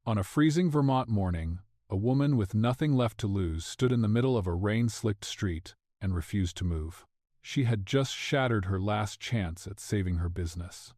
On a freezing Vermont morning, a woman with nothing left to lose stood in the middle of a rain-slicked street and refused to move. She had just shattered her last chance at saving her business.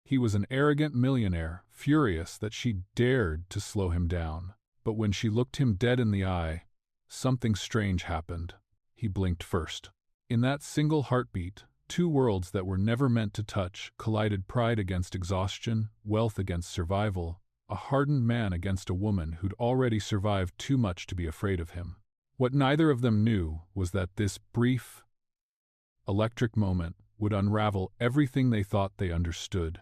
He was an arrogant millionaire, furious that she dared to slow him down. But when she looked him dead in the eye, something strange happened. He blinked first. In that single heartbeat, two worlds that were never meant to touch collided: pride against exhaustion, wealth against survival, a hardened man against a woman who'd already survived too much to be afraid of him. What neither of them knew was that this brief, electric moment would unravel everything they thought they understood.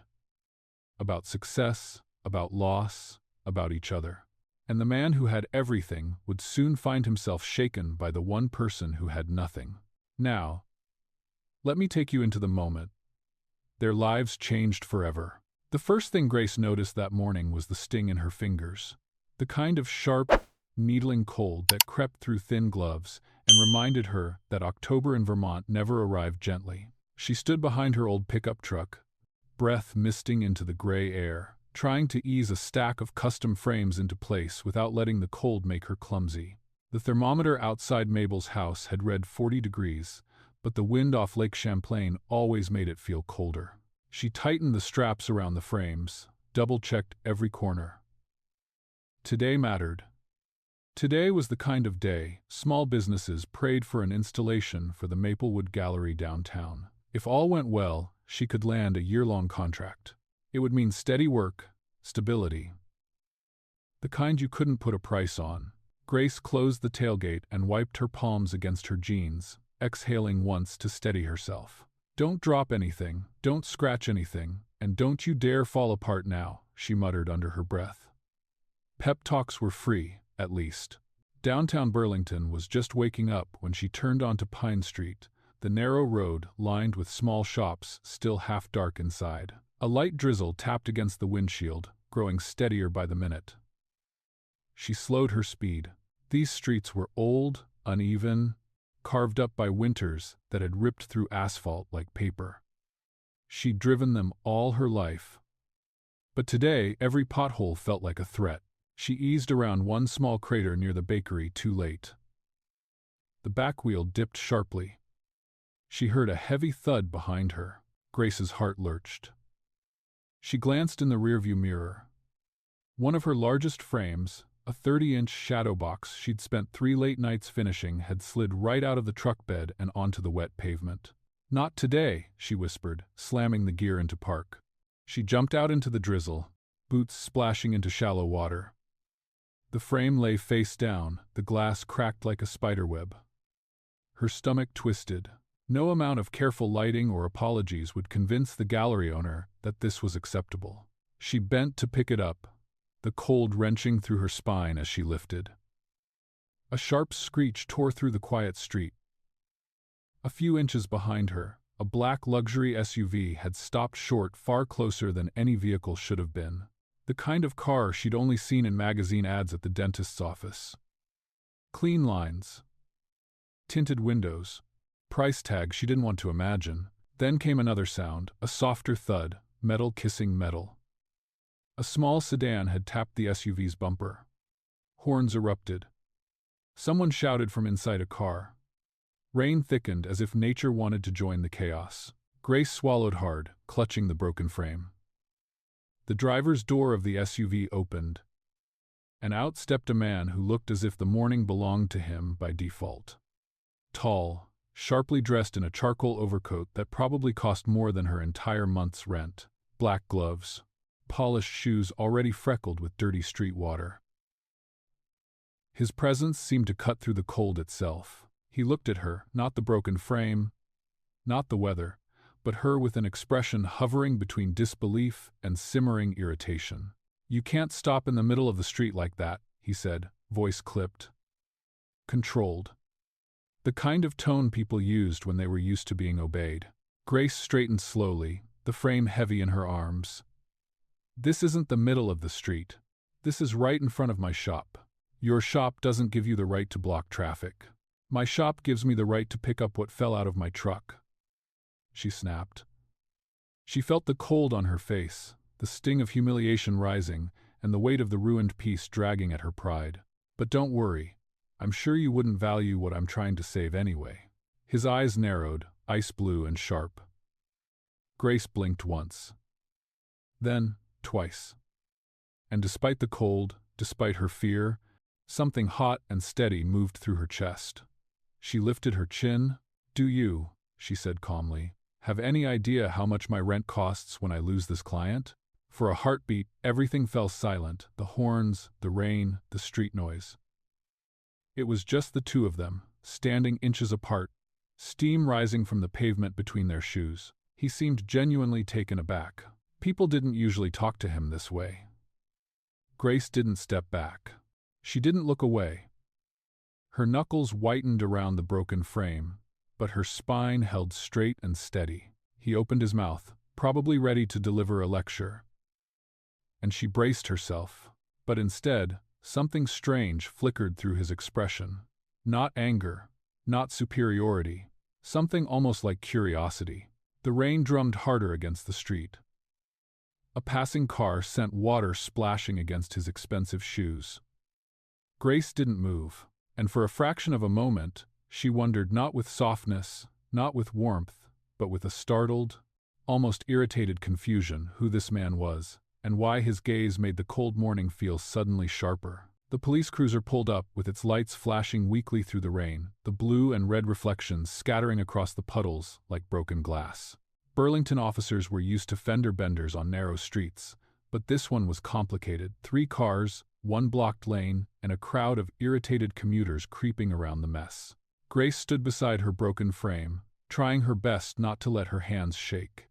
About success, about loss, about each other. And the man who had everything would soon find himself shaken by the one person who had nothing. Now, let me take you into the moment. Their lives changed forever. The first thing Grace noticed that morning was the sting in her fingers. The kind of sharp, needling cold that crept through thin gloves and reminded her that October in Vermont never arrived gently. She stood behind her old pickup truck, breath misting into the gray air, trying to ease a stack of custom frames into place without letting the cold make her clumsy. The thermometer outside Mabel's house had read 40 degrees, but the wind off Lake Champlain always made it feel colder. She tightened the straps around the frames, double-checked every corner. Today mattered. Today was the kind of day small businesses prayed for: an installation for the Maplewood Gallery downtown. If all went well, she could land a year-long contract. It would mean steady work, stability. The kind you couldn't put a price on. Grace closed the tailgate and wiped her palms against her jeans, exhaling once to steady herself. "Don't drop anything, don't scratch anything, and don't you dare fall apart now," she muttered under her breath. Pep talks were free, at least. Downtown Burlington was just waking up when she turned onto Pine Street, the narrow road lined with small shops still half dark inside. A light drizzle tapped against the windshield, growing steadier by the minute. She slowed her speed. These streets were old, uneven, carved up by winters that had ripped through asphalt like paper. She'd driven them all her life. But today, every pothole felt like a threat. She eased around one small crater near the bakery too late. The back wheel dipped sharply. She heard a heavy thud behind her. Grace's heart lurched. She glanced in the rearview mirror. One of her largest frames, a 30-inch shadow box she'd spent 3 late nights finishing, had slid right out of the truck bed and onto the wet pavement. "Not today," she whispered, slamming the gear into park. She jumped out into the drizzle, boots splashing into shallow water. The frame lay face down, the glass cracked like a spiderweb. Her stomach twisted. No amount of careful lighting or apologies would convince the gallery owner that this was acceptable. She bent to pick it up, the cold wrenching through her spine as she lifted. A sharp screech tore through the quiet street. A few inches behind her, a black luxury SUV had stopped short, far closer than any vehicle should have been. The kind of car she'd only seen in magazine ads at the dentist's office. Clean lines, tinted windows, price tag she didn't want to imagine. Then came another sound, a softer thud, metal kissing metal. A small sedan had tapped the SUV's bumper. Horns erupted. Someone shouted from inside a car. Rain thickened as if nature wanted to join the chaos. Grace swallowed hard, clutching the broken frame. The driver's door of the SUV opened, and out stepped a man who looked as if the morning belonged to him by default. Tall, sharply dressed in a charcoal overcoat that probably cost more than her entire month's rent. Black gloves, polished shoes already freckled with dirty street water. His presence seemed to cut through the cold itself. He looked at her, not the broken frame, not the weather, but her with an expression hovering between disbelief and simmering irritation. "You can't stop in the middle of the street like that," he said, voice clipped. Controlled. The kind of tone people used when they were used to being obeyed. Grace straightened slowly, the frame heavy in her arms. "This isn't the middle of the street. This is right in front of my shop. Your shop doesn't give you the right to block traffic. My shop gives me the right to pick up what fell out of my truck," she snapped. She felt the cold on her face, the sting of humiliation rising, and the weight of the ruined piece dragging at her pride. "But don't worry. I'm sure you wouldn't value what I'm trying to save anyway." His eyes narrowed, ice blue and sharp. Grace blinked once. Then, twice. And despite the cold, despite her fear, something hot and steady moved through her chest. She lifted her chin. "Do you," she said calmly, "have any idea how much my rent costs when I lose this client?" For a heartbeat, everything fell silent, the horns, the rain, the street noise. It was just the two of them, standing inches apart, steam rising from the pavement between their shoes. He seemed genuinely taken aback. People didn't usually talk to him this way. Grace didn't step back. She didn't look away. Her knuckles whitened around the broken frame, but her spine held straight and steady. He opened his mouth, probably ready to deliver a lecture. And she braced herself. But instead, something strange flickered through his expression. Not anger, not superiority, something almost like curiosity. The rain drummed harder against the street. A passing car sent water splashing against his expensive shoes. Grace didn't move, and for a fraction of a moment, she wondered not with softness, not with warmth, but with a startled, almost irritated confusion who this man was, and why his gaze made the cold morning feel suddenly sharper. The police cruiser pulled up with its lights flashing weakly through the rain, the blue and red reflections scattering across the puddles like broken glass. Burlington officers were used to fender benders on narrow streets, but this one was complicated. 3 cars, 1 blocked lane, and a crowd of irritated commuters creeping around the mess. Grace stood beside her broken frame, trying her best not to let her hands shake.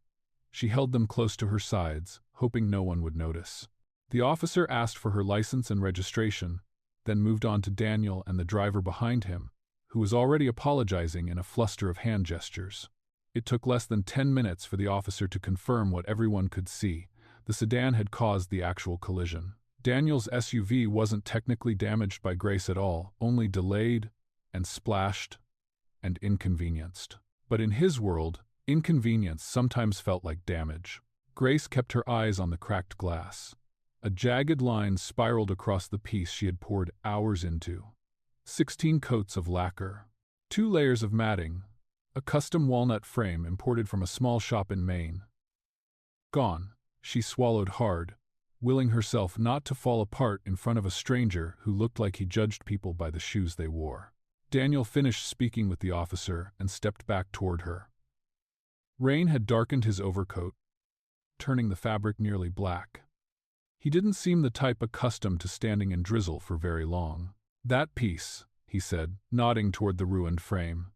She held them close to her sides, hoping no one would notice. The officer asked for her license and registration, then moved on to Daniel and the driver behind him, who was already apologizing in a fluster of hand gestures. It took less than 10 minutes for the officer to confirm what everyone could see. The sedan had caused the actual collision. Daniel's SUV wasn't technically damaged by Grace at all, only delayed and splashed and inconvenienced. But in his world, inconvenience sometimes felt like damage. Grace kept her eyes on the cracked glass. A jagged line spiraled across the piece she had poured hours into. 16 coats of lacquer, 2 layers of matting, a custom walnut frame imported from a small shop in Maine. Gone. She swallowed hard, willing herself not to fall apart in front of a stranger who looked like he judged people by the shoes they wore. Daniel finished speaking with the officer and stepped back toward her. Rain had darkened his overcoat, turning the fabric nearly black. He didn't seem the type accustomed to standing in drizzle for very long. "That piece," he said, nodding toward the ruined frame.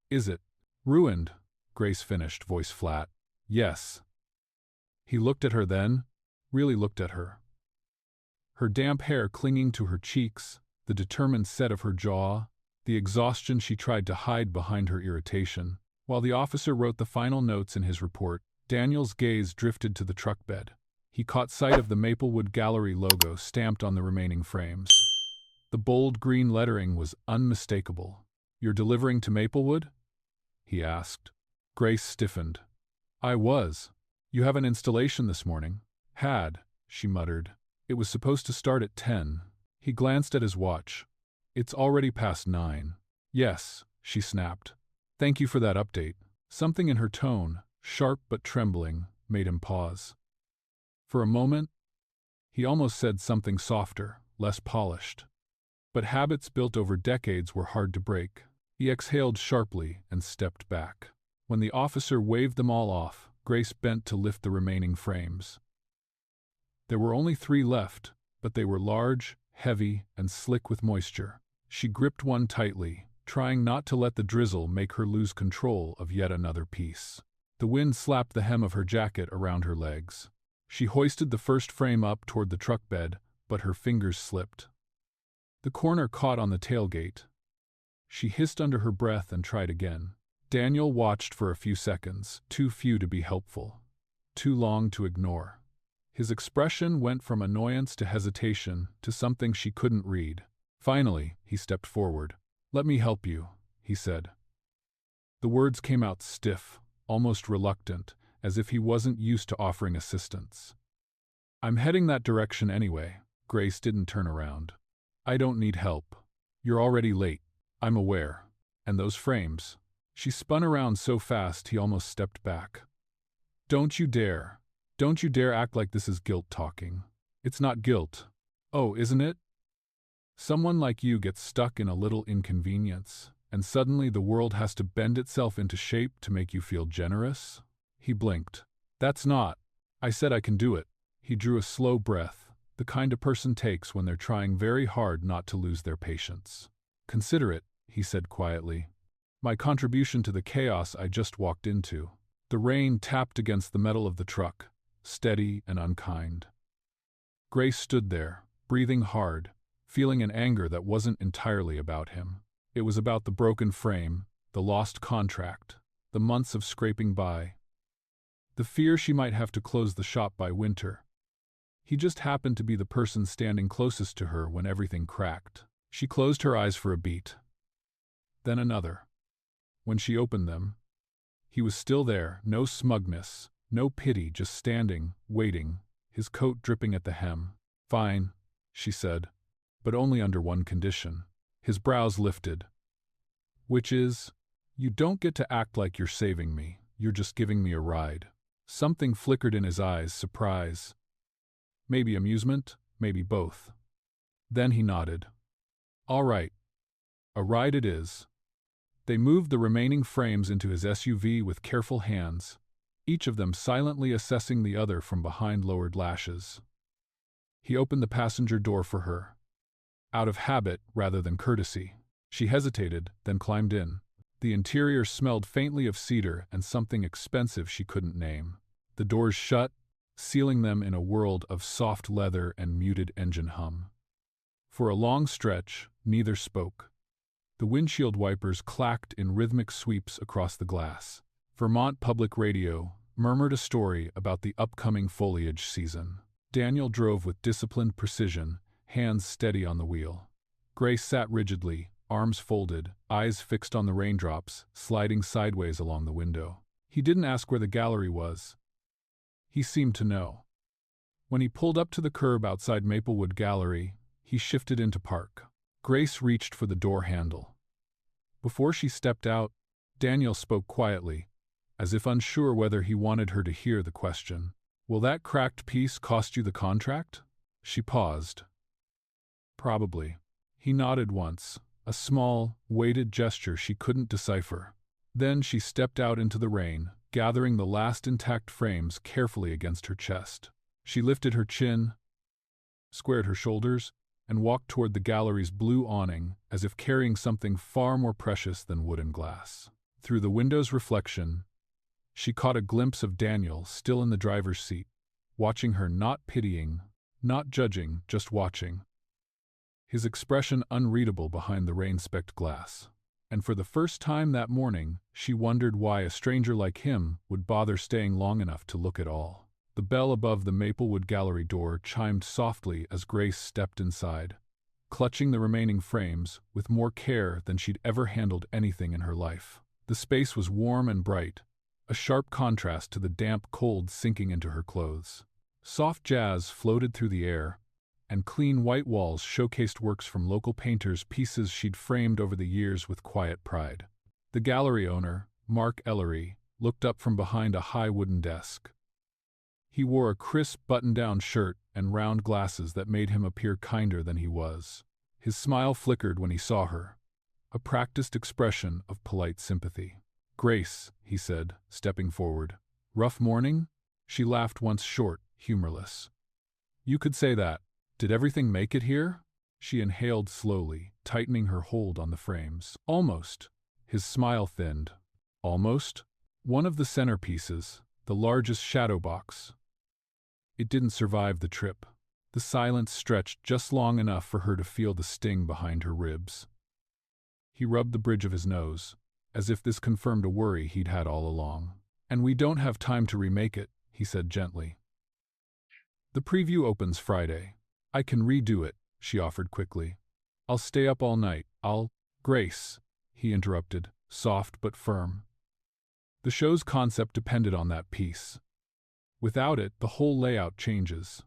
"Is it?" "Ruined," Grace finished, voice flat. "Yes." He looked at her then, really looked at her. Her damp hair clinging to her cheeks, the determined set of her jaw, the exhaustion she tried to hide behind her irritation. While the officer wrote the final notes in his report, Daniel's gaze drifted to the truck bed. He caught sight of the Maplewood Gallery logo stamped on the remaining frames. The bold green lettering was unmistakable. "You're delivering to Maplewood?" he asked. Grace stiffened. "I was. You have an installation this morning?" "Had," she muttered. "It was supposed to start at 10. He glanced at his watch. "It's already past 9. "Yes," she snapped. "Thank you for that update." Something in her tone, sharp but trembling, made him pause. For a moment, he almost said something softer, less polished. But habits built over decades were hard to break. He exhaled sharply and stepped back. When the officer waved them all off, Grace bent to lift the remaining frames. There were only 3 left, but they were large, heavy, and slick with moisture. She gripped one tightly, trying not to let the drizzle make her lose control of yet another piece. The wind slapped the hem of her jacket around her legs. She hoisted the first frame up toward the truck bed, but her fingers slipped. The corner caught on the tailgate. She hissed under her breath and tried again. Daniel watched for a few seconds, too few to be helpful, too long to ignore. His expression went from annoyance to hesitation to something she couldn't read. Finally, he stepped forward. "Let me help you," he said. The words came out stiff, almost reluctant, as if he wasn't used to offering assistance. I'm heading that direction anyway. Grace didn't turn around. I don't need help. You're already late. I'm aware. And those frames. She spun around so fast he almost stepped back. Don't you dare. Don't you dare act like this is guilt talking. It's not guilt. Oh, isn't it? Someone like you gets stuck in a little inconvenience, and suddenly the world has to bend itself into shape to make you feel generous? He blinked. That's not. I said I can do it. He drew a slow breath, the kind a person takes when they're trying very hard not to lose their patience. Consider it, he said quietly. My contribution to the chaos I just walked into. The rain tapped against the metal of the truck, steady and unkind. Grace stood there, breathing hard, feeling an anger that wasn't entirely about him. It was about the broken frame, the lost contract, the months of scraping by. The fear she might have to close the shop by winter. He just happened to be the person standing closest to her when everything cracked. She closed her eyes for a beat. Then another. When she opened them, he was still there, no smugness, no pity, just standing, waiting, his coat dripping at the hem. Fine, she said, but only under one condition. His brows lifted. Which is, you don't get to act like you're saving me, you're just giving me a ride. Something flickered in his eyes, surprise. Maybe amusement, maybe both. Then he nodded. All right. A ride it is. They moved the remaining frames into his SUV with careful hands, each of them silently assessing the other from behind lowered lashes. He opened the passenger door for her. Out of habit rather than courtesy. She hesitated, then climbed in. The interior smelled faintly of cedar and something expensive she couldn't name. The doors shut, sealing them in a world of soft leather and muted engine hum. For a long stretch, neither spoke. The windshield wipers clacked in rhythmic sweeps across the glass. Vermont Public Radio murmured a story about the upcoming foliage season. Daniel drove with disciplined precision, hands steady on the wheel. Grace sat rigidly, arms folded, eyes fixed on the raindrops, sliding sideways along the window. He didn't ask where the gallery was. He seemed to know. When he pulled up to the curb outside Maplewood Gallery, he shifted into park. Grace reached for the door handle. Before she stepped out, Daniel spoke quietly, as if unsure whether he wanted her to hear the question. Will that cracked piece cost you the contract? She paused. Probably. He nodded once, a small, weighted gesture she couldn't decipher. Then she stepped out into the rain, gathering the last intact frames carefully against her chest. She lifted her chin, squared her shoulders, and walked toward the gallery's blue awning as if carrying something far more precious than wood and glass. Through the window's reflection, she caught a glimpse of Daniel still in the driver's seat, watching her, not pitying, not judging, just watching. His expression unreadable behind the rain-specked glass. And for the first time that morning, she wondered why a stranger like him would bother staying long enough to look at all. The bell above the Maplewood Gallery door chimed softly as Grace stepped inside, clutching the remaining frames with more care than she'd ever handled anything in her life. The space was warm and bright, a sharp contrast to the damp cold sinking into her clothes. Soft jazz floated through the air, and clean white walls showcased works from local painters, pieces she'd framed over the years with quiet pride. The gallery owner, Mark Ellery, looked up from behind a high wooden desk. He wore a crisp button-down shirt and round glasses that made him appear kinder than he was. His smile flickered when he saw her, a practiced expression of polite sympathy. "Grace," he said, stepping forward. "Rough morning?" She laughed once short, humorless. "You could say that. Did everything make it here?" She inhaled slowly, tightening her hold on the frames. "Almost." His smile thinned. "Almost?" One of the centerpieces, the largest shadow box. It didn't survive the trip. The silence stretched just long enough for her to feel the sting behind her ribs. He rubbed the bridge of his nose, as if this confirmed a worry he'd had all along. "And we don't have time to remake it," he said gently. "The preview opens Friday. I can redo it," she offered quickly. "I'll stay up all night. Grace," he interrupted, soft but firm. "The show's concept depended on that piece. Without it, the whole layout changes.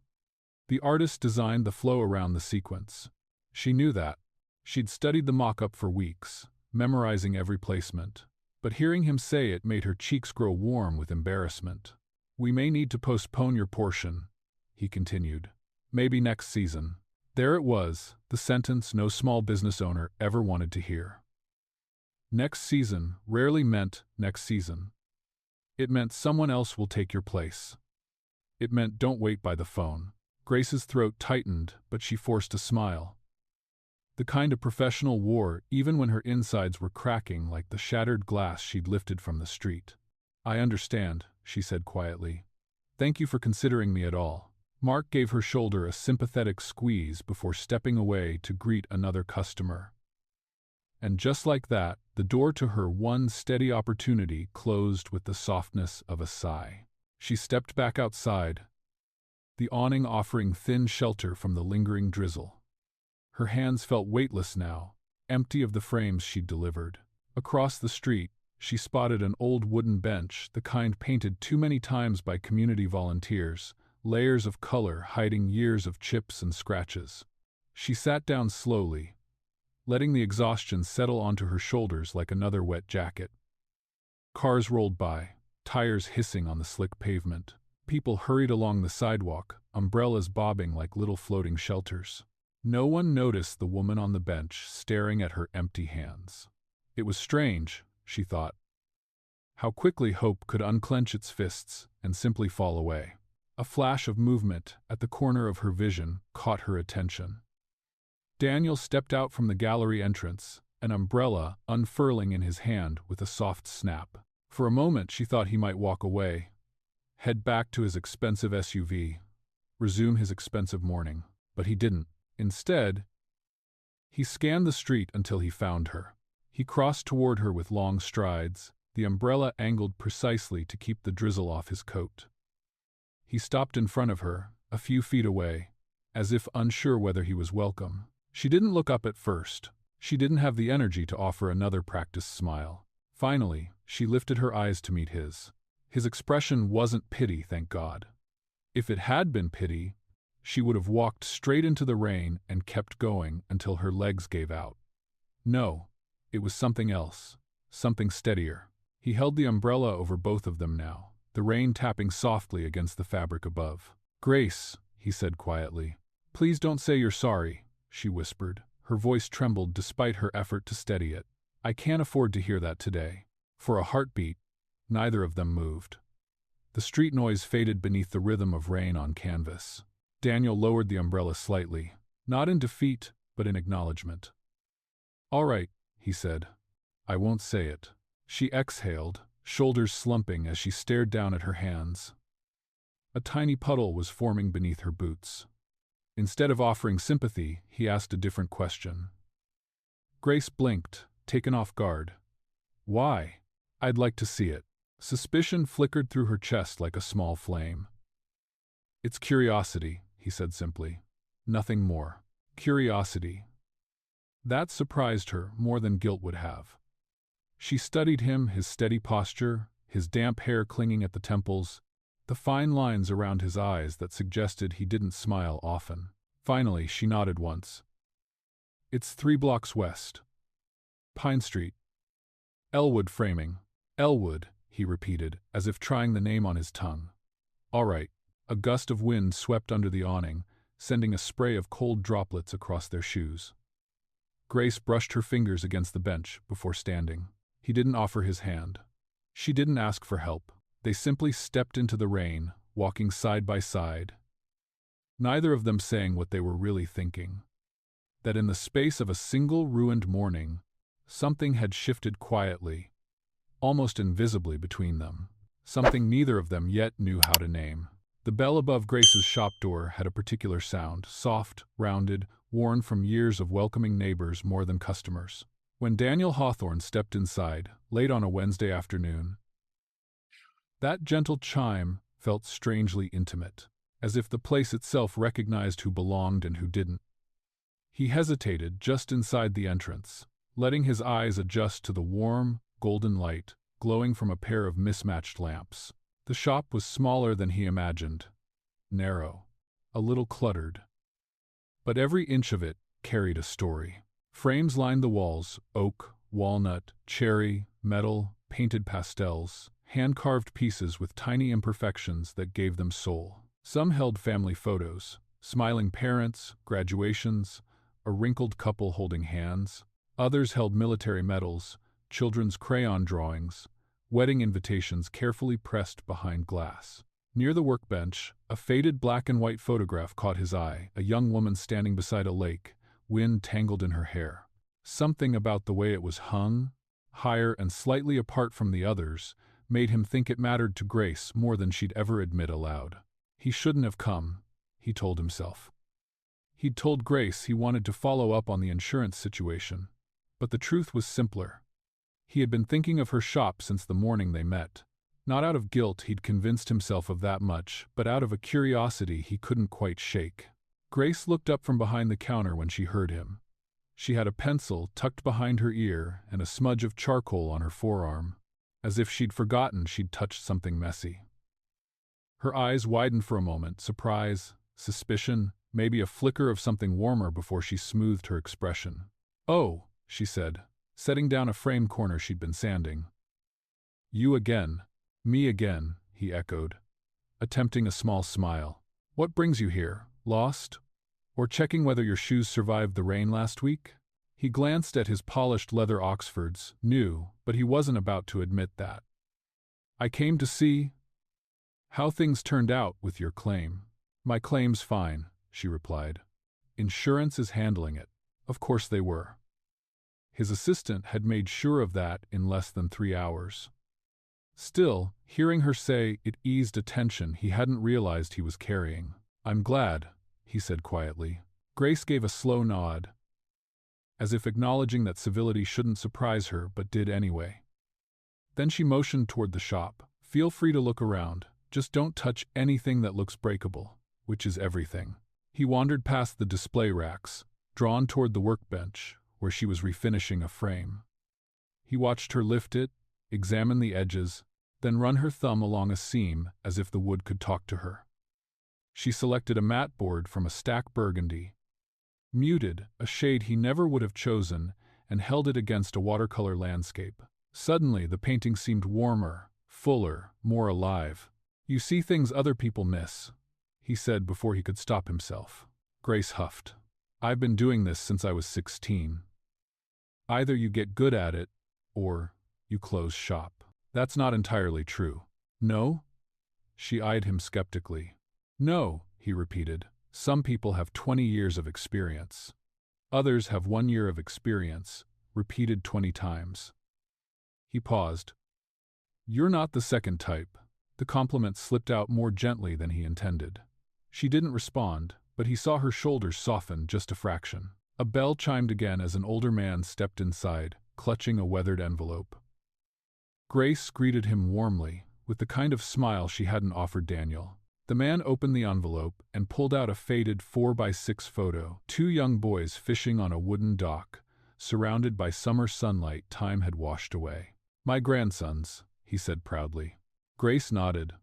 The artist designed the flow around the sequence. She knew that. She'd studied the mock-up for weeks, memorizing every placement. But hearing him say it made her cheeks grow warm with embarrassment. "We may need to postpone your portion," he continued. "Maybe next season." There it was, the sentence no small business owner ever wanted to hear. Next season rarely meant next season. It meant someone else will take your place. It meant don't wait by the phone. Grace's throat tightened, but she forced a smile. The kind of professional war even when her insides were cracking like the shattered glass she'd lifted from the street. "I understand," she said quietly. "Thank you for considering me at all." Mark gave her shoulder a sympathetic squeeze before stepping away to greet another customer. And just like that, the door to her one steady opportunity closed with the softness of a sigh. She stepped back outside, the awning offering thin shelter from the lingering drizzle. Her hands felt weightless now, empty of the frames she'd delivered. Across the street, she spotted an old wooden bench, the kind painted too many times by community volunteers, layers of color hiding years of chips and scratches. She sat down slowly, letting the exhaustion settle onto her shoulders like another wet jacket. Cars rolled by, tires hissing on the slick pavement. People hurried along the sidewalk, umbrellas bobbing like little floating shelters. No one noticed the woman on the bench staring at her empty hands. It was strange, she thought, how quickly hope could unclench its fists and simply fall away. A flash of movement at the corner of her vision caught her attention. Daniel stepped out from the gallery entrance, an umbrella unfurling in his hand with a soft snap. For a moment she thought he might walk away, head back to his expensive SUV, resume his expensive morning. But he didn't. Instead, he scanned the street until he found her. He crossed toward her with long strides, the umbrella angled precisely to keep the drizzle off his coat. He stopped in front of her, a few feet away, as if unsure whether he was welcome. She didn't look up at first. She didn't have the energy to offer another practiced smile. Finally, she lifted her eyes to meet his. His expression wasn't pity, thank God. If it had been pity, she would have walked straight into the rain and kept going until her legs gave out. No, it was something else, something steadier. He held the umbrella over both of them now, the rain tapping softly against the fabric above. "Grace," he said quietly. "Please don't say you're sorry," she whispered. Her voice trembled despite her effort to steady it. "I can't afford to hear that today." For a heartbeat, neither of them moved. The street noise faded beneath the rhythm of rain on canvas. Daniel lowered the umbrella slightly, not in defeat, but in acknowledgement. "All right," he said. "I won't say it." She exhaled, shoulders slumping as she stared down at her hands. A tiny puddle was forming beneath her boots. Instead of offering sympathy, he asked a different question. Grace blinked, taken off guard. "Why?" "I'd like to see it." Suspicion flickered through her chest like a small flame. "It's curiosity," he said simply. "Nothing more. Curiosity." That surprised her more than guilt would have. She studied him, his steady posture, his damp hair clinging at the temples, the fine lines around his eyes that suggested he didn't smile often. Finally, she nodded once. "It's 3 blocks west. Pine Street. Elwood Framing." "Elwood," he repeated, as if trying the name on his tongue. "All right." A gust of wind swept under the awning, sending a spray of cold droplets across their shoes. Grace brushed her fingers against the bench before standing. He didn't offer his hand. She didn't ask for help. They simply stepped into the rain, walking side by side, neither of them saying what they were really thinking. That in the space of a single ruined morning, something had shifted quietly, almost invisibly between them, something neither of them yet knew how to name. The bell above Grace's shop door had a particular sound, soft, rounded, worn from years of welcoming neighbors more than customers. When Daniel Hawthorne stepped inside, late on a Wednesday afternoon, that gentle chime felt strangely intimate, as if the place itself recognized who belonged and who didn't. He hesitated just inside the entrance, letting his eyes adjust to the warm, golden light glowing from a pair of mismatched lamps. The shop was smaller than he imagined. Narrow. a little cluttered. But every inch of it carried a story. Frames lined the walls: oak, walnut, cherry, metal, painted pastels, hand-carved pieces with tiny imperfections that gave them soul. Some held family photos, smiling parents, graduations, a wrinkled couple holding hands. Others held military medals, children's crayon drawings, wedding invitations carefully pressed behind glass. Near the workbench, a faded black and white photograph caught his eye, a young woman standing beside a lake, wind tangled in her hair. Something about the way it was hung, higher and slightly apart from the others, made him think it mattered to Grace more than she'd ever admit aloud. He shouldn't have come, he told himself. He'd told Grace he wanted to follow up on the insurance situation, but the truth was simpler. He had been thinking of her shop since the morning they met. Not out of guilt, he'd convinced himself of that much, but out of a curiosity he couldn't quite shake. Grace looked up from behind the counter when she heard him. She had a pencil tucked behind her ear and a smudge of charcoal on her forearm, as if she'd forgotten she'd touched something messy. Her eyes widened for a moment, surprise, suspicion, maybe a flicker of something warmer before she smoothed her expression. "Oh," she said, setting down a framed corner she'd been sanding. "You again." "Me again," he echoed, attempting a small smile. "What brings you here? Lost? Or checking whether your shoes survived the rain last week?" He glanced at his polished leather Oxfords, new, but he wasn't about to admit that. "I came to see how things turned out with your claim." "My claim's fine," she replied. "Insurance is handling it." Of course they were. His assistant had made sure of that in less than 3 hours. Still, hearing her say it eased a tension he hadn't realized he was carrying. "I'm glad," he said quietly. Grace gave a slow nod, as if acknowledging that civility shouldn't surprise her, but did anyway. Then she motioned toward the shop. "Feel free to look around, just don't touch anything that looks breakable," which is everything. He wandered past the display racks, drawn toward the workbench, where she was refinishing a frame. He watched her lift it, examine the edges, then run her thumb along a seam as if the wood could talk to her. She selected a mat board from a stack burgundy, muted, a shade he never would have chosen, and held it against a watercolor landscape. Suddenly the painting seemed warmer, fuller, more alive. "You see things other people miss," he said before he could stop himself. Grace huffed. "I've been doing this since I was 16. Either you get good at it, or you close shop." "That's not entirely true." "No?" She eyed him skeptically. "No," he repeated. "Some people have 20 years of experience. Others have 1 year of experience, repeated 20 times. He paused. "You're not the second type." The compliment slipped out more gently than he intended. She didn't respond, but he saw her shoulders soften just a fraction. A bell chimed again as an older man stepped inside, clutching a weathered envelope. Grace greeted him warmly, with the kind of smile she hadn't offered Daniel. The man opened the envelope and pulled out a faded 4x6 photo. 2 young boys fishing on a wooden dock, surrounded by summer sunlight time had washed away. "My grandsons," he said proudly. Grace nodded,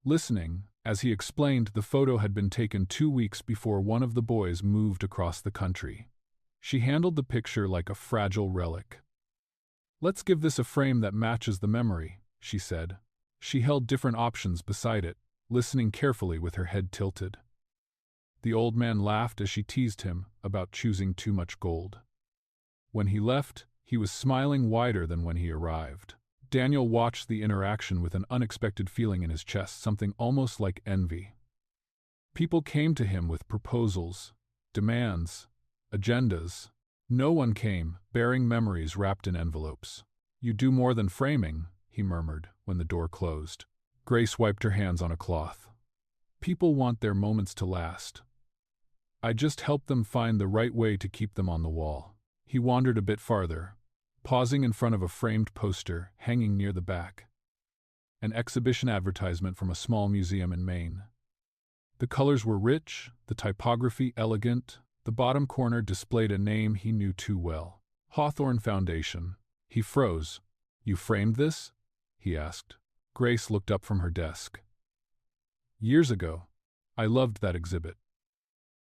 listening, as he explained the photo had been taken 2 weeks before one of the boys moved across the country. She handled the picture like a fragile relic. "Let's give this a frame that matches the memory," she said. She held different options beside it, listening carefully with her head tilted. The old man laughed as she teased him about choosing too much gold. When he left, he was smiling wider than when he arrived. Daniel watched the interaction with an unexpected feeling in his chest, something almost like envy. People came to him with proposals, demands, agendas. No one came, bearing memories wrapped in envelopes. "You do more than framing," he murmured when the door closed. Grace wiped her hands on a cloth. "People want their moments to last. I just help them find the right way to keep them on the wall." He wandered a bit farther, pausing in front of a framed poster hanging near the back. An exhibition advertisement from a small museum in Maine. The colors were rich, the typography elegant. The bottom corner displayed a name he knew too well. Hawthorne Foundation. He froze. "You framed this?" he asked. Grace looked up from her desk. "Years ago. I loved that exhibit."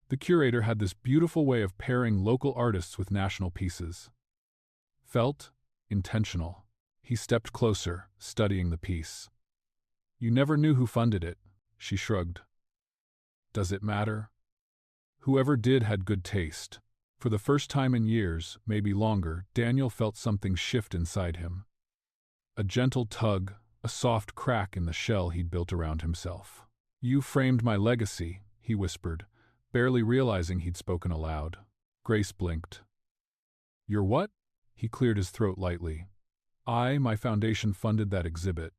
The curator had this beautiful way of pairing local artists with national pieces. Felt intentional. He stepped closer, studying the piece. You never knew who funded it, she shrugged. Does it matter? Whoever did had good taste. For the first time in years, maybe longer, Daniel felt something shift inside him. A gentle tug, a soft crack in the shell he'd built around himself. You framed my legacy, he whispered, barely realizing he'd spoken aloud. Grace blinked. Your what? He cleared his throat lightly. My foundation funded that exhibit.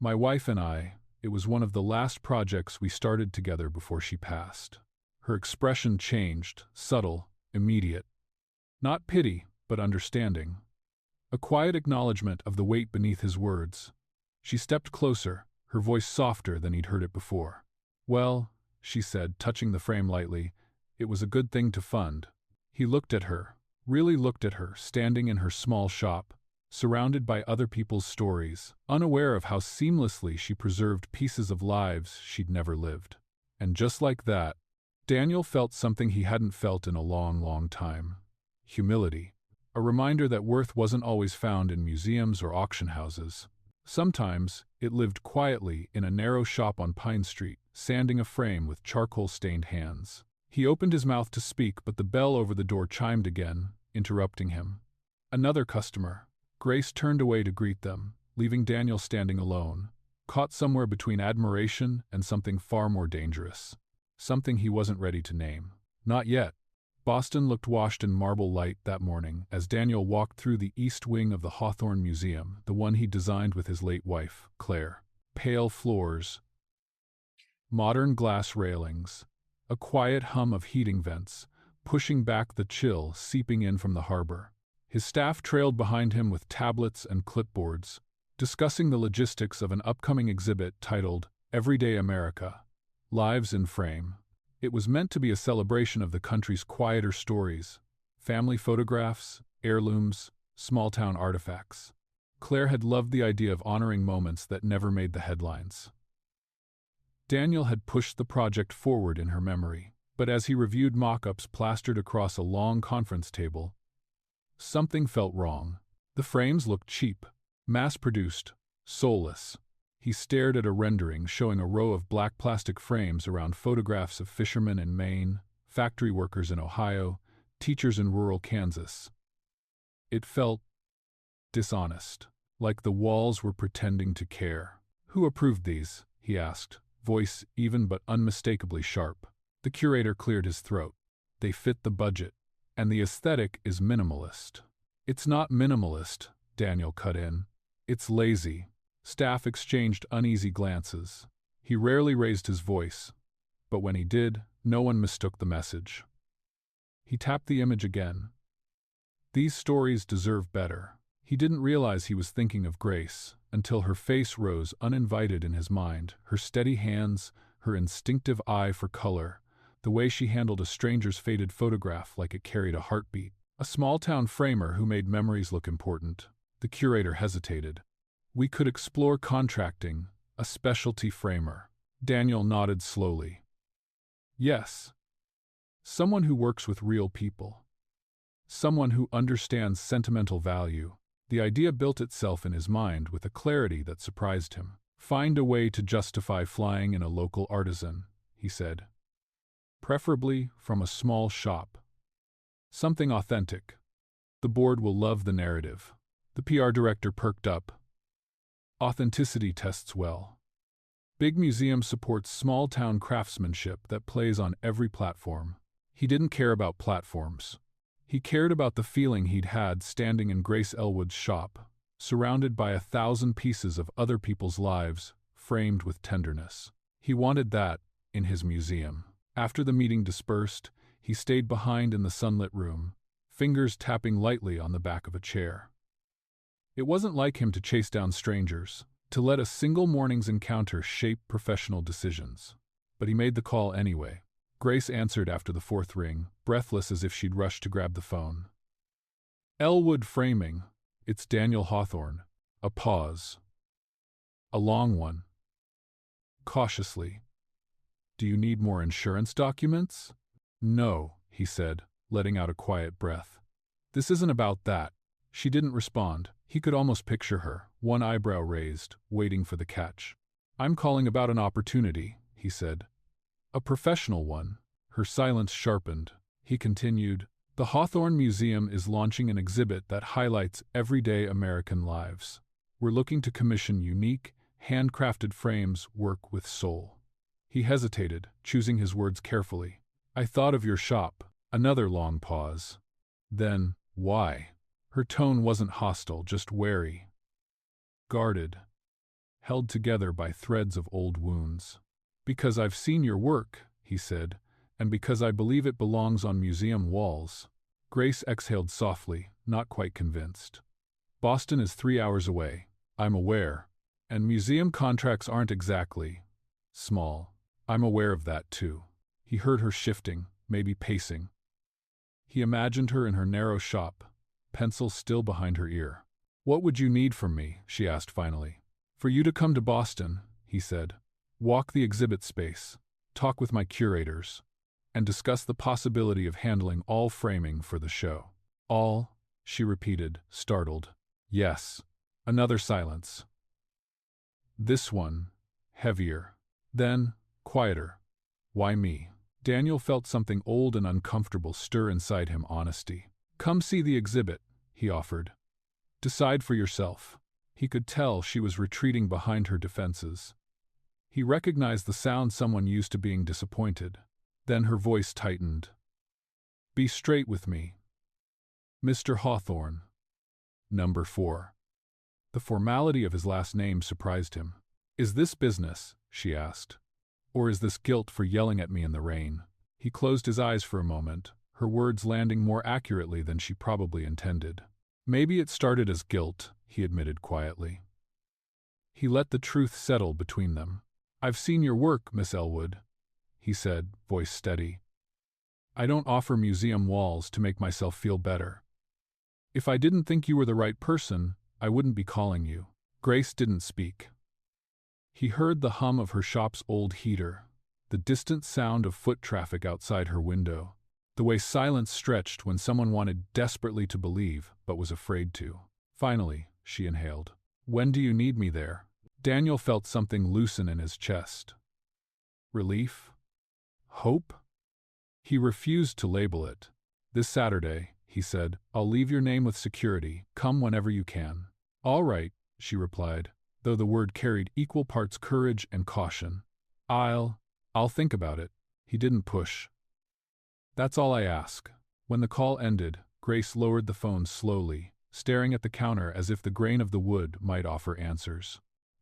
My wife and I, it was one of the last projects we started together before she passed. Her expression changed, subtle, immediate. Not pity, but understanding. A quiet acknowledgement of the weight beneath his words. She stepped closer, her voice softer than he'd heard it before. Well, she said, touching the frame lightly, it was a good thing to fund. He looked at her, really looked at her, standing in her small shop, surrounded by other people's stories, unaware of how seamlessly she preserved pieces of lives she'd never lived. And just like that, Daniel felt something he hadn't felt in a long, long time. Humility. A reminder that worth wasn't always found in museums or auction houses. Sometimes, it lived quietly in a narrow shop on Pine Street, sanding a frame with charcoal-stained hands. He opened his mouth to speak, but the bell over the door chimed again, interrupting him. Another customer. Grace turned away to greet them, leaving Daniel standing alone, caught somewhere between admiration and something far more dangerous. Something he wasn't ready to name. Not yet. Boston looked washed in marble light that morning as Daniel walked through the east wing of the Hawthorne Museum, the one he designed with his late wife, Claire. Pale floors, modern glass railings, a quiet hum of heating vents, pushing back the chill seeping in from the harbor. His staff trailed behind him with tablets and clipboards, discussing the logistics of an upcoming exhibit titled Everyday America, Lives in Frame. It was meant to be a celebration of the country's quieter stories, family photographs, heirlooms, small-town artifacts. Claire had loved the idea of honoring moments that never made the headlines. Daniel had pushed the project forward in her memory, but as he reviewed mock-ups plastered across a long conference table, something felt wrong. The frames looked cheap, mass-produced, soulless. He stared at a rendering showing a row of black plastic frames around photographs of fishermen in Maine, factory workers in Ohio, teachers in rural Kansas. It felt dishonest, like the walls were pretending to care. Who approved these? He asked, voice even but unmistakably sharp. The curator cleared his throat. They fit the budget, and the aesthetic is minimalist. It's not minimalist, Daniel cut in. It's lazy. Staff exchanged uneasy glances. He rarely raised his voice, but when he did, no one mistook the message. He tapped the image again. These stories deserve better. He didn't realize he was thinking of Grace until her face rose uninvited in his mind, her steady hands, her instinctive eye for color, the way she handled a stranger's faded photograph like it carried a heartbeat. A small-town framer who made memories look important. The curator hesitated. We could explore contracting, a specialty framer. Daniel nodded slowly. Yes. Someone who works with real people. Someone who understands sentimental value. The idea built itself in his mind with a clarity that surprised him. Find a way to justify flying in a local artisan, he said. Preferably from a small shop. Something authentic. The board will love the narrative. The PR director perked up. Authenticity tests well. Big museum supports small-town craftsmanship that plays on every platform. He didn't care about platforms. He cared about the feeling he'd had standing in Grace Elwood's shop, surrounded by 1,000 pieces of other people's lives, framed with tenderness. He wanted that in his museum. After the meeting dispersed, he stayed behind in the sunlit room, fingers tapping lightly on the back of a chair. It wasn't like him to chase down strangers, to let a single morning's encounter shape professional decisions. But he made the call anyway. Grace answered after the fourth ring, breathless as if she'd rushed to grab the phone. Elwood Framing. It's Daniel Hawthorne. A pause. A long one. Cautiously. Do you need more insurance documents? No, he said, letting out a quiet breath. This isn't about that. She didn't respond. He could almost picture her, one eyebrow raised, waiting for the catch. I'm calling about an opportunity, he said. A professional one. Her silence sharpened. He continued, the Hawthorne Museum is launching an exhibit that highlights everyday American lives. We're looking to commission unique, handcrafted frames work with soul. He hesitated, choosing his words carefully. I thought of your shop. Another long pause. Then, why? Her tone wasn't hostile, just wary. Guarded. Held together by threads of old wounds. Because I've seen your work, he said, and because I believe it belongs on museum walls. Grace exhaled softly, not quite convinced. Boston is 3 hours away, I'm aware, and museum contracts aren't exactly small. I'm aware of that too. He heard her shifting, maybe pacing. He imagined her in her narrow shop, pencil still behind her ear. What would you need from me? She asked finally. For you to come to Boston, he said. Walk the exhibit space, talk with my curators, and discuss the possibility of handling all framing for the show. All, she repeated, startled. Yes. Another silence. This one, heavier. Then, quieter. Why me? Daniel felt something old and uncomfortable stir inside him, honesty. Come see the exhibit, he offered. Decide for yourself. He could tell she was retreating behind her defenses. He recognized the sound someone used to being disappointed. Then her voice tightened. Be straight with me. Mr. Hawthorne. Number 4. The formality of his last name surprised him. Is this business? She asked. Or is this guilt for yelling at me in the rain? He closed his eyes for a moment, her words landing more accurately than she probably intended. Maybe it started as guilt, he admitted quietly. He let the truth settle between them. I've seen your work, Miss Elwood, he said, voice steady. I don't offer museum walls to make myself feel better. If I didn't think you were the right person, I wouldn't be calling you. Grace didn't speak. He heard the hum of her shop's old heater, the distant sound of foot traffic outside her window, the way silence stretched when someone wanted desperately to believe but was afraid to. Finally, she inhaled. When do you need me there? Daniel felt something loosen in his chest. Relief? Hope? He refused to label it. This Saturday, he said, I'll leave your name with security. Come whenever you can. All right, she replied, though the word carried equal parts courage and caution. I'll think about it. He didn't push. That's all I ask. When the call ended, Grace lowered the phone slowly, staring at the counter as if the grain of the wood might offer answers.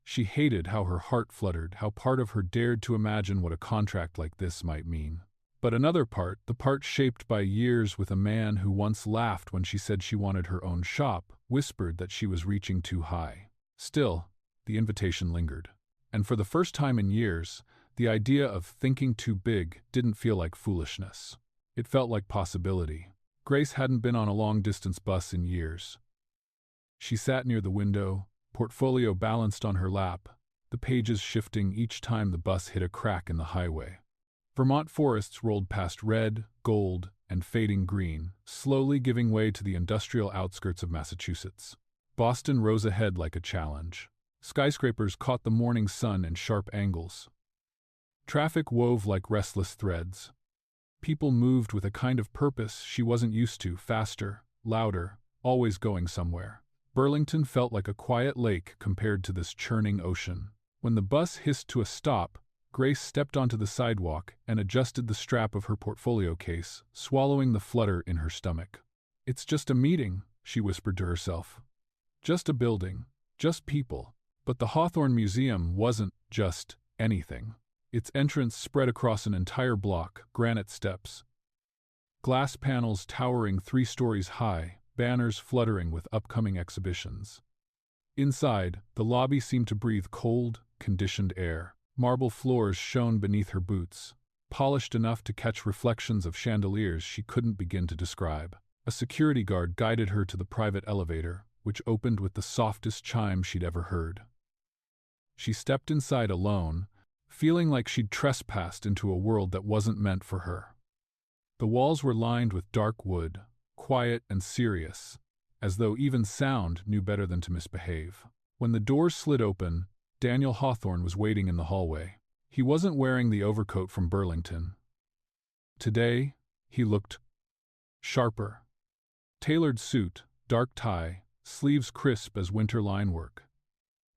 She hated how her heart fluttered, how part of her dared to imagine what a contract like this might mean. But another part, the part shaped by years with a man who once laughed when she said she wanted her own shop, whispered that she was reaching too high. Still, the invitation lingered. And for the first time in years, the idea of thinking too big didn't feel like foolishness. It felt like possibility. Grace hadn't been on a long-distance bus in years. She sat near the window, portfolio balanced on her lap, the pages shifting each time the bus hit a crack in the highway. Vermont forests rolled past red, gold, and fading green, slowly giving way to the industrial outskirts of Massachusetts. Boston rose ahead like a challenge. Skyscrapers caught the morning sun in sharp angles. Traffic wove like restless threads. People moved with a kind of purpose she wasn't used to, faster, louder, always going somewhere. Burlington felt like a quiet lake compared to this churning ocean. When the bus hissed to a stop, Grace stepped onto the sidewalk and adjusted the strap of her portfolio case, swallowing the flutter in her stomach. It's just a meeting, she whispered to herself. Just a building, just people. But the Hawthorne Museum wasn't just anything. Its entrance spread across an entire block, granite steps. Glass panels towering 3 stories high, banners fluttering with upcoming exhibitions. Inside, the lobby seemed to breathe cold, conditioned air. Marble floors shone beneath her boots, polished enough to catch reflections of chandeliers she couldn't begin to describe. A security guard guided her to the private elevator, which opened with the softest chime she'd ever heard. She stepped inside alone, feeling like she'd trespassed into a world that wasn't meant for her. The walls were lined with dark wood, quiet and serious, as though even sound knew better than to misbehave. When the doors slid open, Daniel Hawthorne was waiting in the hallway. He wasn't wearing the overcoat from Burlington. Today, he looked sharper. Tailored suit, dark tie, sleeves crisp as winter line work.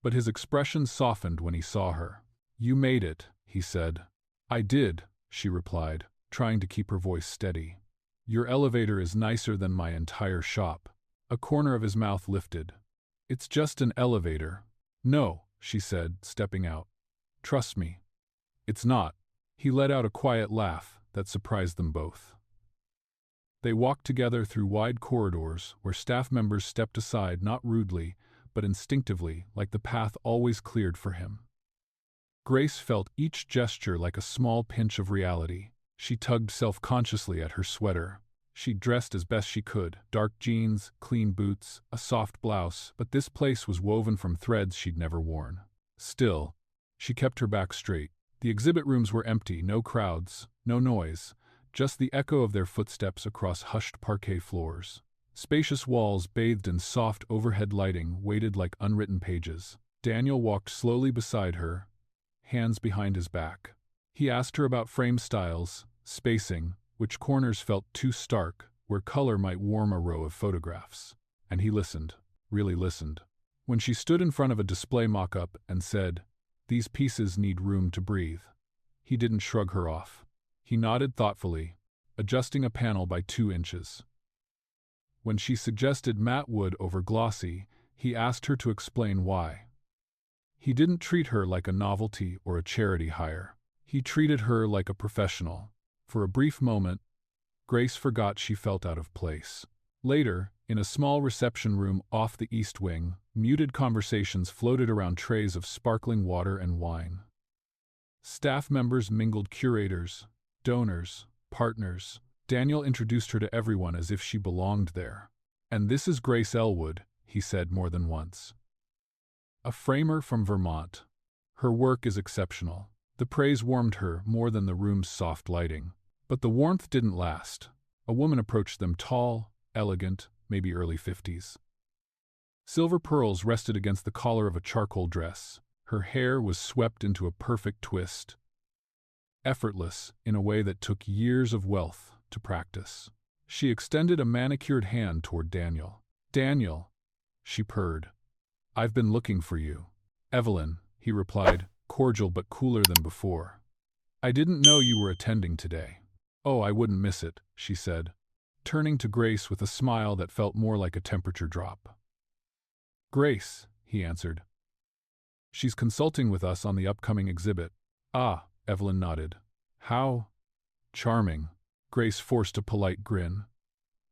But his expression softened when he saw her. "You made it," he said. "I did," she replied, trying to keep her voice steady. "Your elevator is nicer than my entire shop." A corner of his mouth lifted. "It's just an elevator." "No," she said, stepping out. "Trust me. It's not." He let out a quiet laugh that surprised them both. They walked together through wide corridors where staff members stepped aside not rudely, but instinctively, like the path always cleared for him. Grace felt each gesture like a small pinch of reality. She tugged self-consciously at her sweater. She dressed as best she could, dark jeans, clean boots, a soft blouse, but this place was woven from threads she'd never worn. Still, she kept her back straight. The exhibit rooms were empty, no crowds, no noise, just the echo of their footsteps across hushed parquet floors. Spacious walls bathed in soft overhead lighting waited like unwritten pages. Daniel walked slowly beside her, hands behind his back. He asked her about frame styles, spacing, which corners felt too stark, where color might warm a row of photographs. And he listened, really listened. When she stood in front of a display mock-up and said, "These pieces need room to breathe," he didn't shrug her off. He nodded thoughtfully, adjusting a panel by 2 inches. When she suggested matte wood over glossy, he asked her to explain why. He didn't treat her like a novelty or a charity hire. He treated her like a professional. For a brief moment, Grace forgot she felt out of place. Later, in a small reception room off the east wing, muted conversations floated around trays of sparkling water and wine. Staff members mingled, curators, donors, partners. Daniel introduced her to everyone as if she belonged there. "And this is Grace Elwood," he said more than once. "A framer from Vermont. Her work is exceptional." The praise warmed her more than the room's soft lighting. But the warmth didn't last. A woman approached them, tall, elegant, maybe early 50s. Silver pearls rested against the collar of a charcoal dress. Her hair was swept into a perfect twist, effortless in a way that took years of wealth to practice. She extended a manicured hand toward Daniel. "Daniel," she purred. "I've been looking for you." "Evelyn," he replied, cordial but cooler than before. "I didn't know you were attending today." "Oh, I wouldn't miss it," she said, turning to Grace with a smile that felt more like a temperature drop. "Grace," he answered. "She's consulting with us on the upcoming exhibit." "Ah," Evelyn nodded. "How charming." Grace forced a polite grin.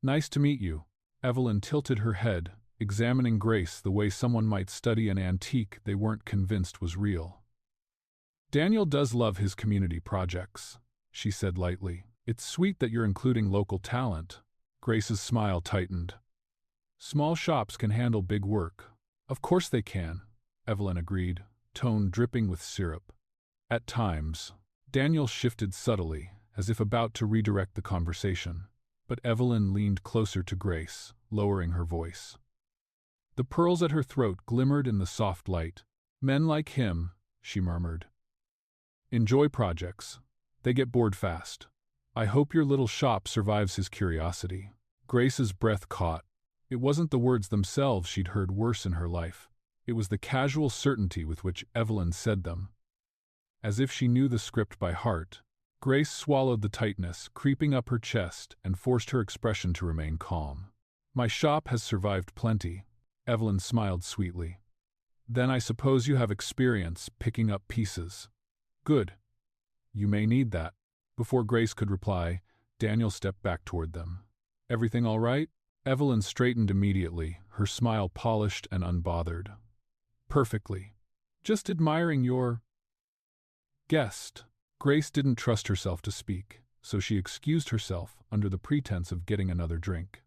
"Nice to meet you." Evelyn tilted her head, examining Grace the way someone might study an antique they weren't convinced was real. "Daniel does love his community projects," she said lightly. "It's sweet that you're including local talent." Grace's smile tightened. "Small shops can handle big work." "Of course they can," Evelyn agreed, tone dripping with syrup. At times, Daniel shifted subtly, as if about to redirect the conversation, but Evelyn leaned closer to Grace, lowering her voice. The pearls at her throat glimmered in the soft light. "Men like him," she murmured, "enjoy projects. They get bored fast. I hope your little shop survives his curiosity." Grace's breath caught. It wasn't the words themselves she'd heard worse in her life. It was the casual certainty with which Evelyn said them. As if she knew the script by heart, Grace swallowed the tightness creeping up her chest and forced her expression to remain calm. "My shop has survived plenty," Evelyn smiled sweetly. "Then I suppose you have experience picking up pieces." "Good. You may need that." Before Grace could reply, Daniel stepped back toward them. "Everything all right?" Evelyn straightened immediately, her smile polished and unbothered. "Perfectly. Just admiring your guest." Grace didn't trust herself to speak, so she excused herself under the pretense of getting another drink.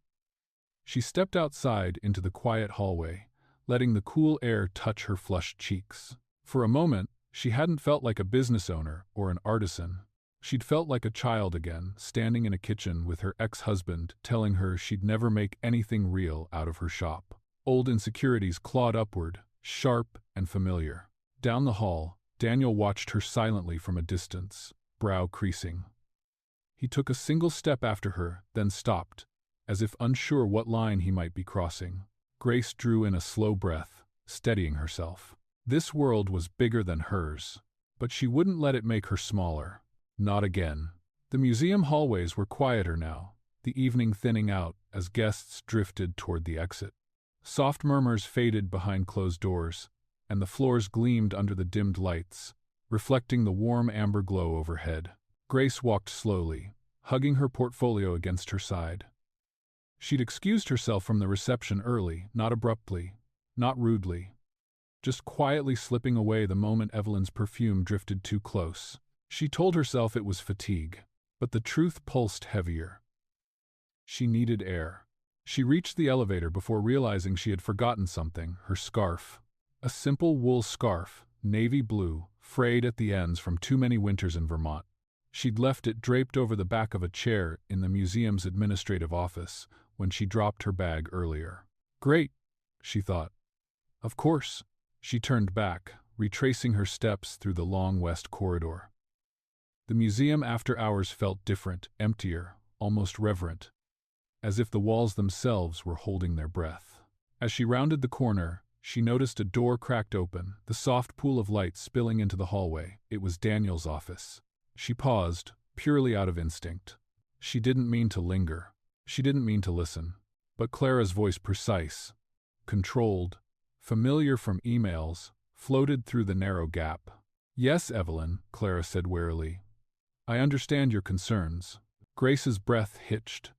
She stepped outside into the quiet hallway, letting the cool air touch her flushed cheeks. For a moment, she hadn't felt like a business owner or an artisan. She'd felt like a child again, standing in a kitchen with her ex-husband telling her she'd never make anything real out of her shop. Old insecurities clawed upward, sharp and familiar. Down the hall, Daniel watched her silently from a distance, brow creasing. He took a single step after her, then stopped, as if unsure what line he might be crossing. Grace drew in a slow breath, steadying herself. This world was bigger than hers, but she wouldn't let it make her smaller. Not again. The museum hallways were quieter now, the evening thinning out as guests drifted toward the exit. Soft murmurs faded behind closed doors, and the floors gleamed under the dimmed lights, reflecting the warm amber glow overhead. Grace walked slowly, hugging her portfolio against her side. She'd excused herself from the reception early, not abruptly, not rudely, just quietly slipping away the moment Evelyn's perfume drifted too close. She told herself it was fatigue, but the truth pulsed heavier. She needed air. She reached the elevator before realizing she had forgotten something, her scarf. A simple wool scarf, navy blue, frayed at the ends from too many winters in Vermont. She'd left it draped over the back of a chair in the museum's administrative office when she dropped her bag earlier. Great, she thought. Of course. She turned back, retracing her steps through the long west corridor. The museum after hours felt different, emptier, almost reverent, as if the walls themselves were holding their breath. As she rounded the corner, she noticed a door cracked open, the soft pool of light spilling into the hallway. It was Daniel's office. She paused, purely out of instinct. She didn't mean to linger. She didn't mean to listen. But Clara's voice, precise, controlled, familiar from emails, floated through the narrow gap. "Yes, Evelyn," Clara said wearily. "I understand your concerns." Grace's breath hitched.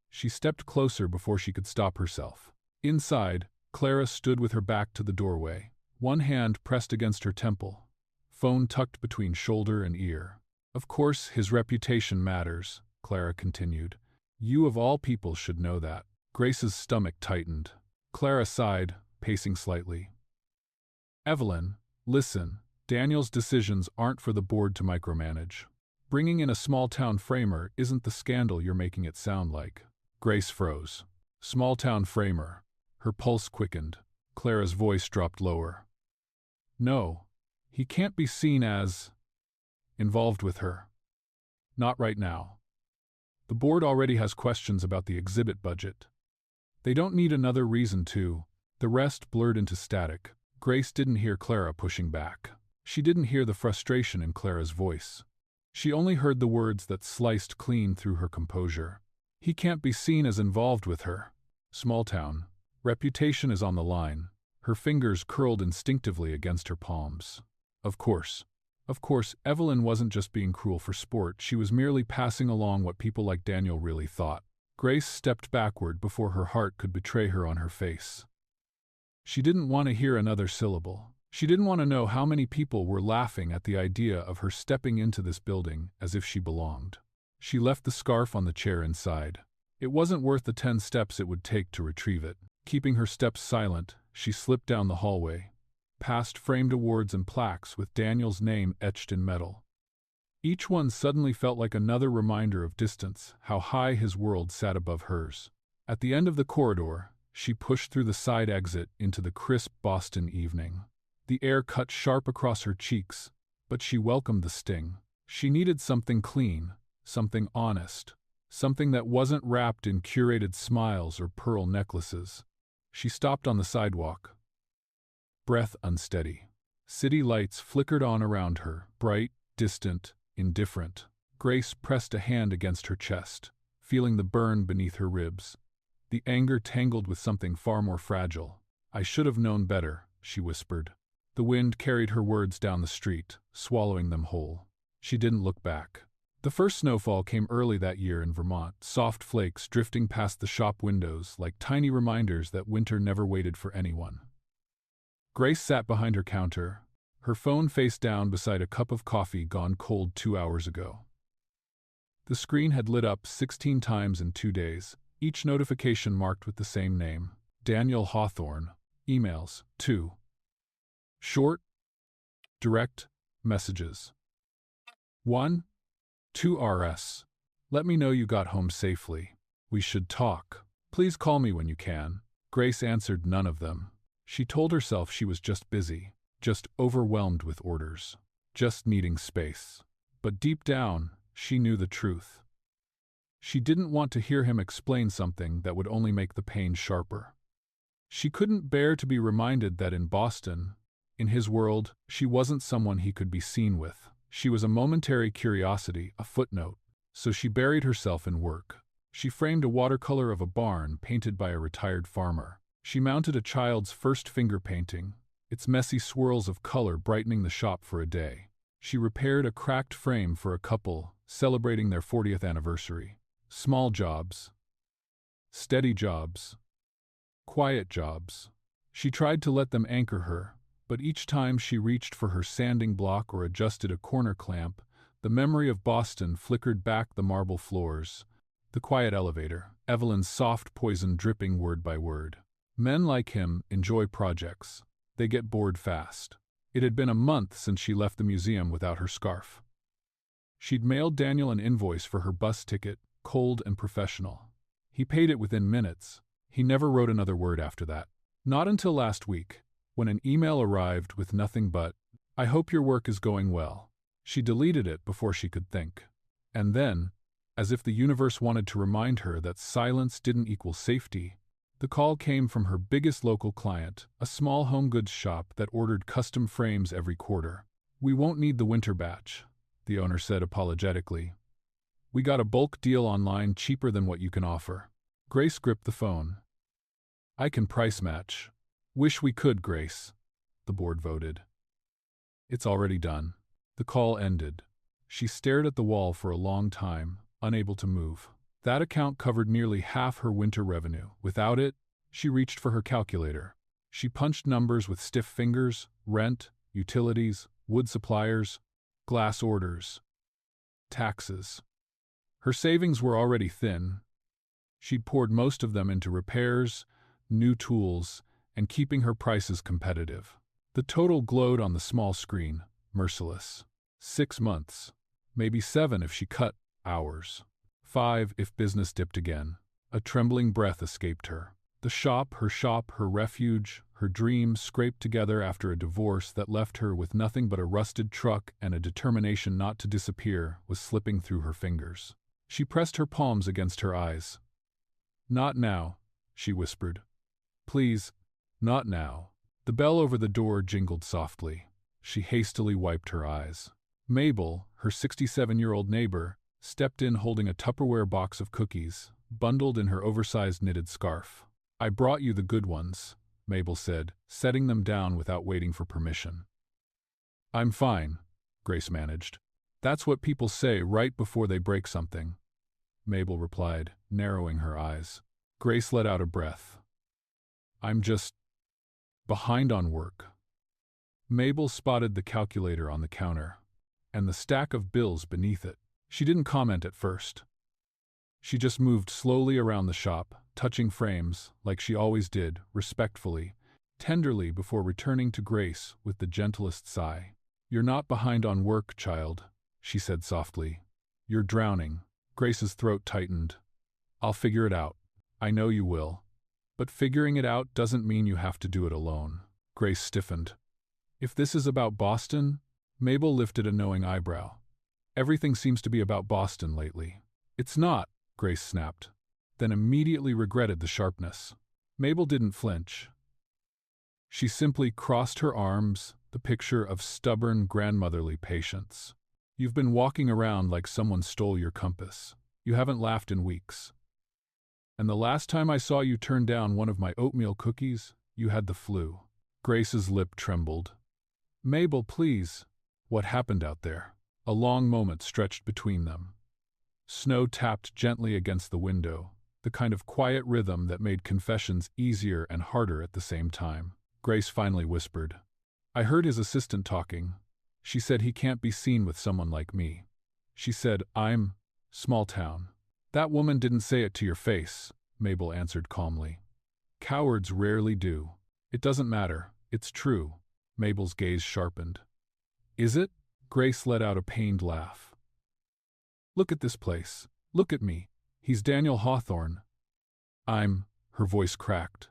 She stepped closer before she could stop herself. Inside, Clara stood with her back to the doorway, one hand pressed against her temple, phone tucked between shoulder and ear. "Of course, his reputation matters," Clara continued. "You of all people should know that." Grace's stomach tightened. Clara sighed, pacing slightly. "Evelyn, listen, Daniel's decisions aren't for the board to micromanage. Bringing in a small-town framer isn't the scandal you're making it sound like." Grace froze. Small-town framer. Her pulse quickened. Clara's voice dropped lower. "No, he can't be seen as involved with her. Not right now. The board already has questions about the exhibit budget. They don't need another reason to." The rest blurred into static. Grace didn't hear Clara pushing back. She didn't hear the frustration in Clara's voice. She only heard the words that sliced clean through her composure. "He can't be seen as involved with her. Small town. Reputation is on the line." Her fingers curled instinctively against her palms. Of course, Evelyn wasn't just being cruel for sport, she was merely passing along what people like Daniel really thought. Grace stepped backward before her heart could betray her on her face. She didn't want to hear another syllable. She didn't want to know how many people were laughing at the idea of her stepping into this building as if she belonged. She left the scarf on the chair inside. It wasn't worth the 10 steps it would take to retrieve it. Keeping her steps silent, she slipped down the hallway, past framed awards and plaques with Daniel's name etched in metal. Each one suddenly felt like another reminder of distance, how high his world sat above hers. At the end of the corridor, she pushed through the side exit into the crisp Boston evening. The air cut sharp across her cheeks, but she welcomed the sting. She needed something clean, something honest, something that wasn't wrapped in curated smiles or pearl necklaces. She stopped on the sidewalk, breath unsteady. City lights flickered on around her, bright, distant, indifferent. Grace pressed a hand against her chest, feeling the burn beneath her ribs. The anger tangled with something far more fragile. "I should have known better," she whispered. The wind carried her words down the street, swallowing them whole. She didn't look back. The first snowfall came early that year in Vermont, soft flakes drifting past the shop windows like tiny reminders that winter never waited for anyone. Grace sat behind her counter, her phone face down beside a cup of coffee gone cold 2 hours ago. The screen had lit up 16 times in 2 days, each notification marked with the same name, Daniel Hawthorne. Emails, 2. Short, direct messages. 1. 2RS. Let me know you got home safely. We should talk. Please call me when you can. Grace answered none of them. She told herself she was just busy, just overwhelmed with orders, just needing space. But deep down, she knew the truth. She didn't want to hear him explain something that would only make the pain sharper. She couldn't bear to be reminded that in Boston, in his world, she wasn't someone he could be seen with. She was a momentary curiosity, a footnote. So she buried herself in work. She framed a watercolor of a barn painted by a retired farmer. She mounted a child's first finger painting, its messy swirls of color brightening the shop for a day. She repaired a cracked frame for a couple celebrating their 40th anniversary. Small jobs, steady jobs, quiet jobs. She tried to let them anchor her, but each time she reached for her sanding block or adjusted a corner clamp, the memory of Boston flickered back the marble floors, the quiet elevator, Evelyn's soft poison dripping word by word. Men like him enjoy projects. They get bored fast. It had been a month since she left the museum without her scarf. She'd mailed Daniel an invoice for her bus ticket, cold and professional. He paid it within minutes. He never wrote another word after that. Not until last week, when an email arrived with nothing but, "I hope your work is going well." She deleted it before she could think. And then, as if the universe wanted to remind her that silence didn't equal safety, the call came from her biggest local client, a small home goods shop that ordered custom frames every quarter. "We won't need the winter batch," the owner said apologetically. "We got a bulk deal online cheaper than what you can offer." Grace gripped the phone. "I can price match." "Wish we could, Grace," the board voted. "It's already done." The call ended. She stared at the wall for a long time, unable to move. That account covered nearly half her winter revenue. Without it, she reached for her calculator. She punched numbers with stiff fingers: rent, utilities, wood suppliers, glass orders, taxes. Her savings were already thin. She'd poured most of them into repairs, new tools, and keeping her prices competitive. The total glowed on the small screen, merciless. 6 months. Maybe 7 if she cut hours. 5 if business dipped again. A trembling breath escaped her. The shop, her refuge, her dreams scraped together after a divorce that left her with nothing but a rusted truck and a determination not to disappear, was slipping through her fingers. She pressed her palms against her eyes. "Not now," she whispered. "Please, not now." The bell over the door jingled softly. She hastily wiped her eyes. Mabel, her 67-year-old neighbor, stepped in holding a Tupperware box of cookies, bundled in her oversized knitted scarf. "I brought you the good ones," Mabel said, setting them down without waiting for permission. "I'm fine," Grace managed. "That's what people say right before they break something," Mabel replied, narrowing her eyes. Grace let out a breath. "I'm just behind on work." Mabel spotted the calculator on the counter, and the stack of bills beneath it. She didn't comment at first. She just moved slowly around the shop, touching frames, like she always did, respectfully, tenderly before returning to Grace with the gentlest sigh. "You're not behind on work, child," she said softly. "You're drowning." Grace's throat tightened. "I'll figure it out. I know you will. But figuring it out doesn't mean you have to do it alone." Grace stiffened. "If this is about Boston?" Mabel lifted a knowing eyebrow. "Everything seems to be about Boston lately." "It's not," Grace snapped, then immediately regretted the sharpness. Mabel didn't flinch. She simply crossed her arms, the picture of stubborn grandmotherly patience. "You've been walking around like someone stole your compass. You haven't laughed in weeks. And the last time I saw you turn down one of my oatmeal cookies, you had the flu." Grace's lip trembled. "Mabel, please." What happened out there? A long moment stretched between them. Snow tapped gently against the window, the kind of quiet rhythm that made confessions easier and harder at the same time. Grace finally whispered, "I heard his assistant talking. She said he can't be seen with someone like me. She said, I'm small town." "That woman didn't say it to your face," Mabel answered calmly. "Cowards rarely do." "It doesn't matter. It's true." Mabel's gaze sharpened. "Is it?" Grace let out a pained laugh. Look at this place. Look at me. He's Daniel Hawthorne. Her voice cracked.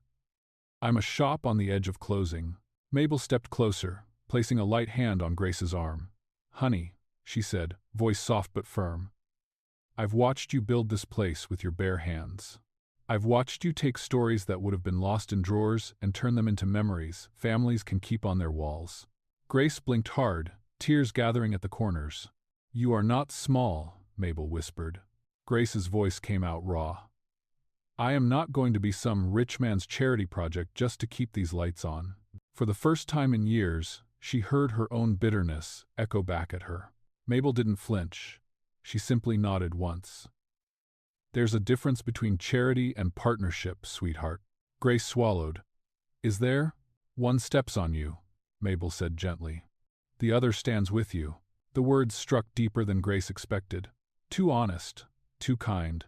I'm a shop on the edge of closing. Mabel stepped closer, placing a light hand on Grace's arm. Honey, she said, voice soft but firm. I've watched you build this place with your bare hands. I've watched you take stories that would have been lost in drawers and turn them into memories families can keep on their walls. Grace blinked hard, tears gathering at the corners. You are not small, Mabel whispered. Grace's voice came out raw. I am not going to be some rich man's charity project just to keep these lights on. For the first time in years, she heard her own bitterness echo back at her. Mabel didn't flinch. She simply nodded once. There's a difference between charity and partnership, sweetheart. Grace swallowed. Is there? One steps on you, Mabel said gently. The other stands with you. The words struck deeper than Grace expected. Too honest, too kind.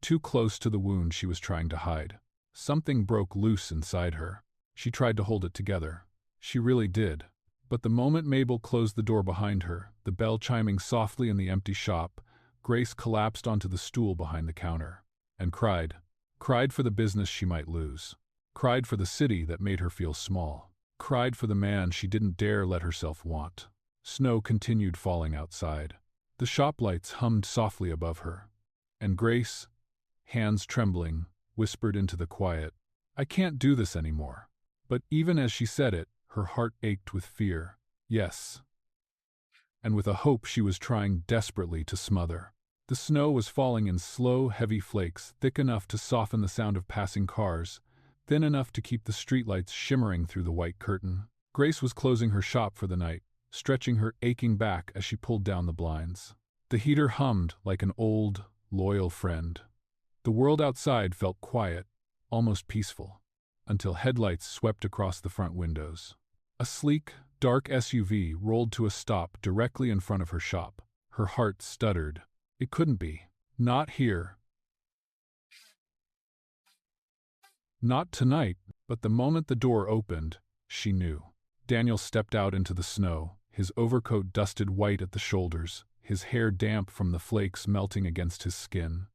Too close to the wound she was trying to hide. Something broke loose inside her. She tried to hold it together. She really did. But the moment Mabel closed the door behind her, the bell chiming softly in the empty shop, Grace collapsed onto the stool behind the counter and cried. Cried for the business she might lose. Cried for the city that made her feel small. Cried for the man she didn't dare let herself want. Snow continued falling outside. The shop lights hummed softly above her. And Grace, hands trembling, whispered into the quiet, I can't do this anymore. But even as she said it, her heart ached with fear. Yes. And with a hope she was trying desperately to smother. The snow was falling in slow, heavy flakes, thick enough to soften the sound of passing cars, thin enough to keep the streetlights shimmering through the white curtain. Grace was closing her shop for the night, stretching her aching back as she pulled down the blinds. The heater hummed like an old, loyal friend. The world outside felt quiet, almost peaceful, until headlights swept across the front windows. A sleek, dark SUV rolled to a stop directly in front of her shop. Her heart stuttered. It couldn't be. Not here. Not tonight. But the moment the door opened, she knew. Daniel stepped out into the snow, his overcoat dusted white at the shoulders, his hair damp from the flakes melting against his skin.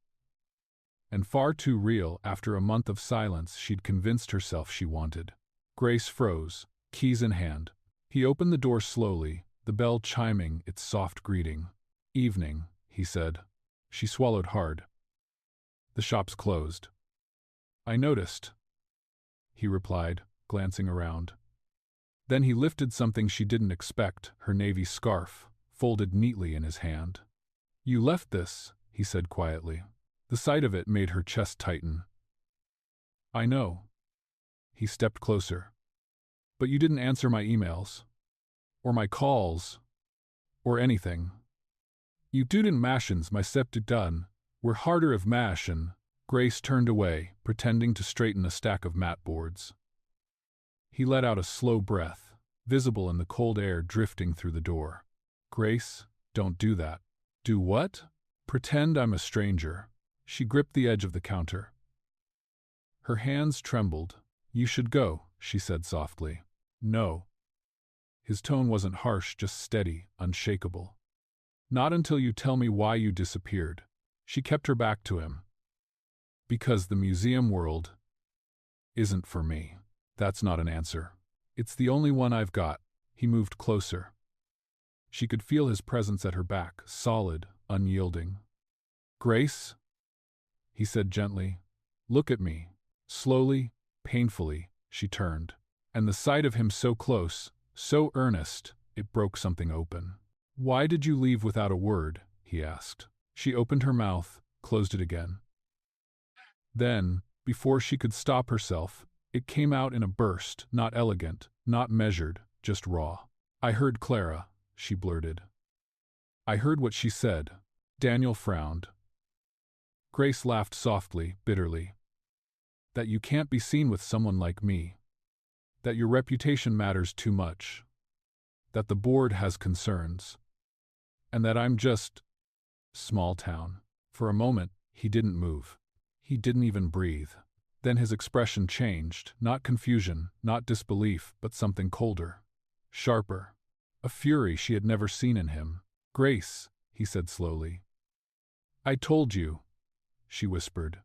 And far too real after a month of silence she'd convinced herself she wanted. Grace froze, keys in hand. He opened the door slowly, the bell chiming its soft greeting. Evening, he said. She swallowed hard. The shop's closed. I noticed, he replied, glancing around. Then he lifted something she didn't expect, her navy scarf, folded neatly in his hand. You left this, he said quietly. The sight of it made her chest tighten. I know. He stepped closer. But you didn't answer my emails. Or my calls. Or anything. You didn't mashins my septic done. We're harder of mash and... Grace turned away, pretending to straighten a stack of mat boards. He let out a slow breath, visible in the cold air drifting through the door. Grace, don't do that. Do what? Pretend I'm a stranger. She gripped the edge of the counter. Her hands trembled. You should go, she said softly. No. His tone wasn't harsh, just steady, unshakable. Not until you tell me why you disappeared. She kept her back to him. Because the museum world isn't for me. That's not an answer. It's the only one I've got. He moved closer. She could feel his presence at her back, solid, unyielding. Grace, he said gently, look at me. Slowly, painfully, she turned. And the sight of him so close, so earnest, it broke something open. Why did you leave without a word? He asked. She opened her mouth, closed it again. Then, before she could stop herself, it came out in a burst, not elegant, not measured, just raw. I heard Clara, she blurted. I heard what she said. Daniel frowned. Grace laughed softly, bitterly. That you can't be seen with someone like me. That your reputation matters too much. That the board has concerns. And that I'm just... small town. For a moment, he didn't move. He didn't even breathe. Then his expression changed, not confusion, not disbelief, but something colder. Sharper. A fury she had never seen in him. Grace, he said slowly. I told you, she whispered.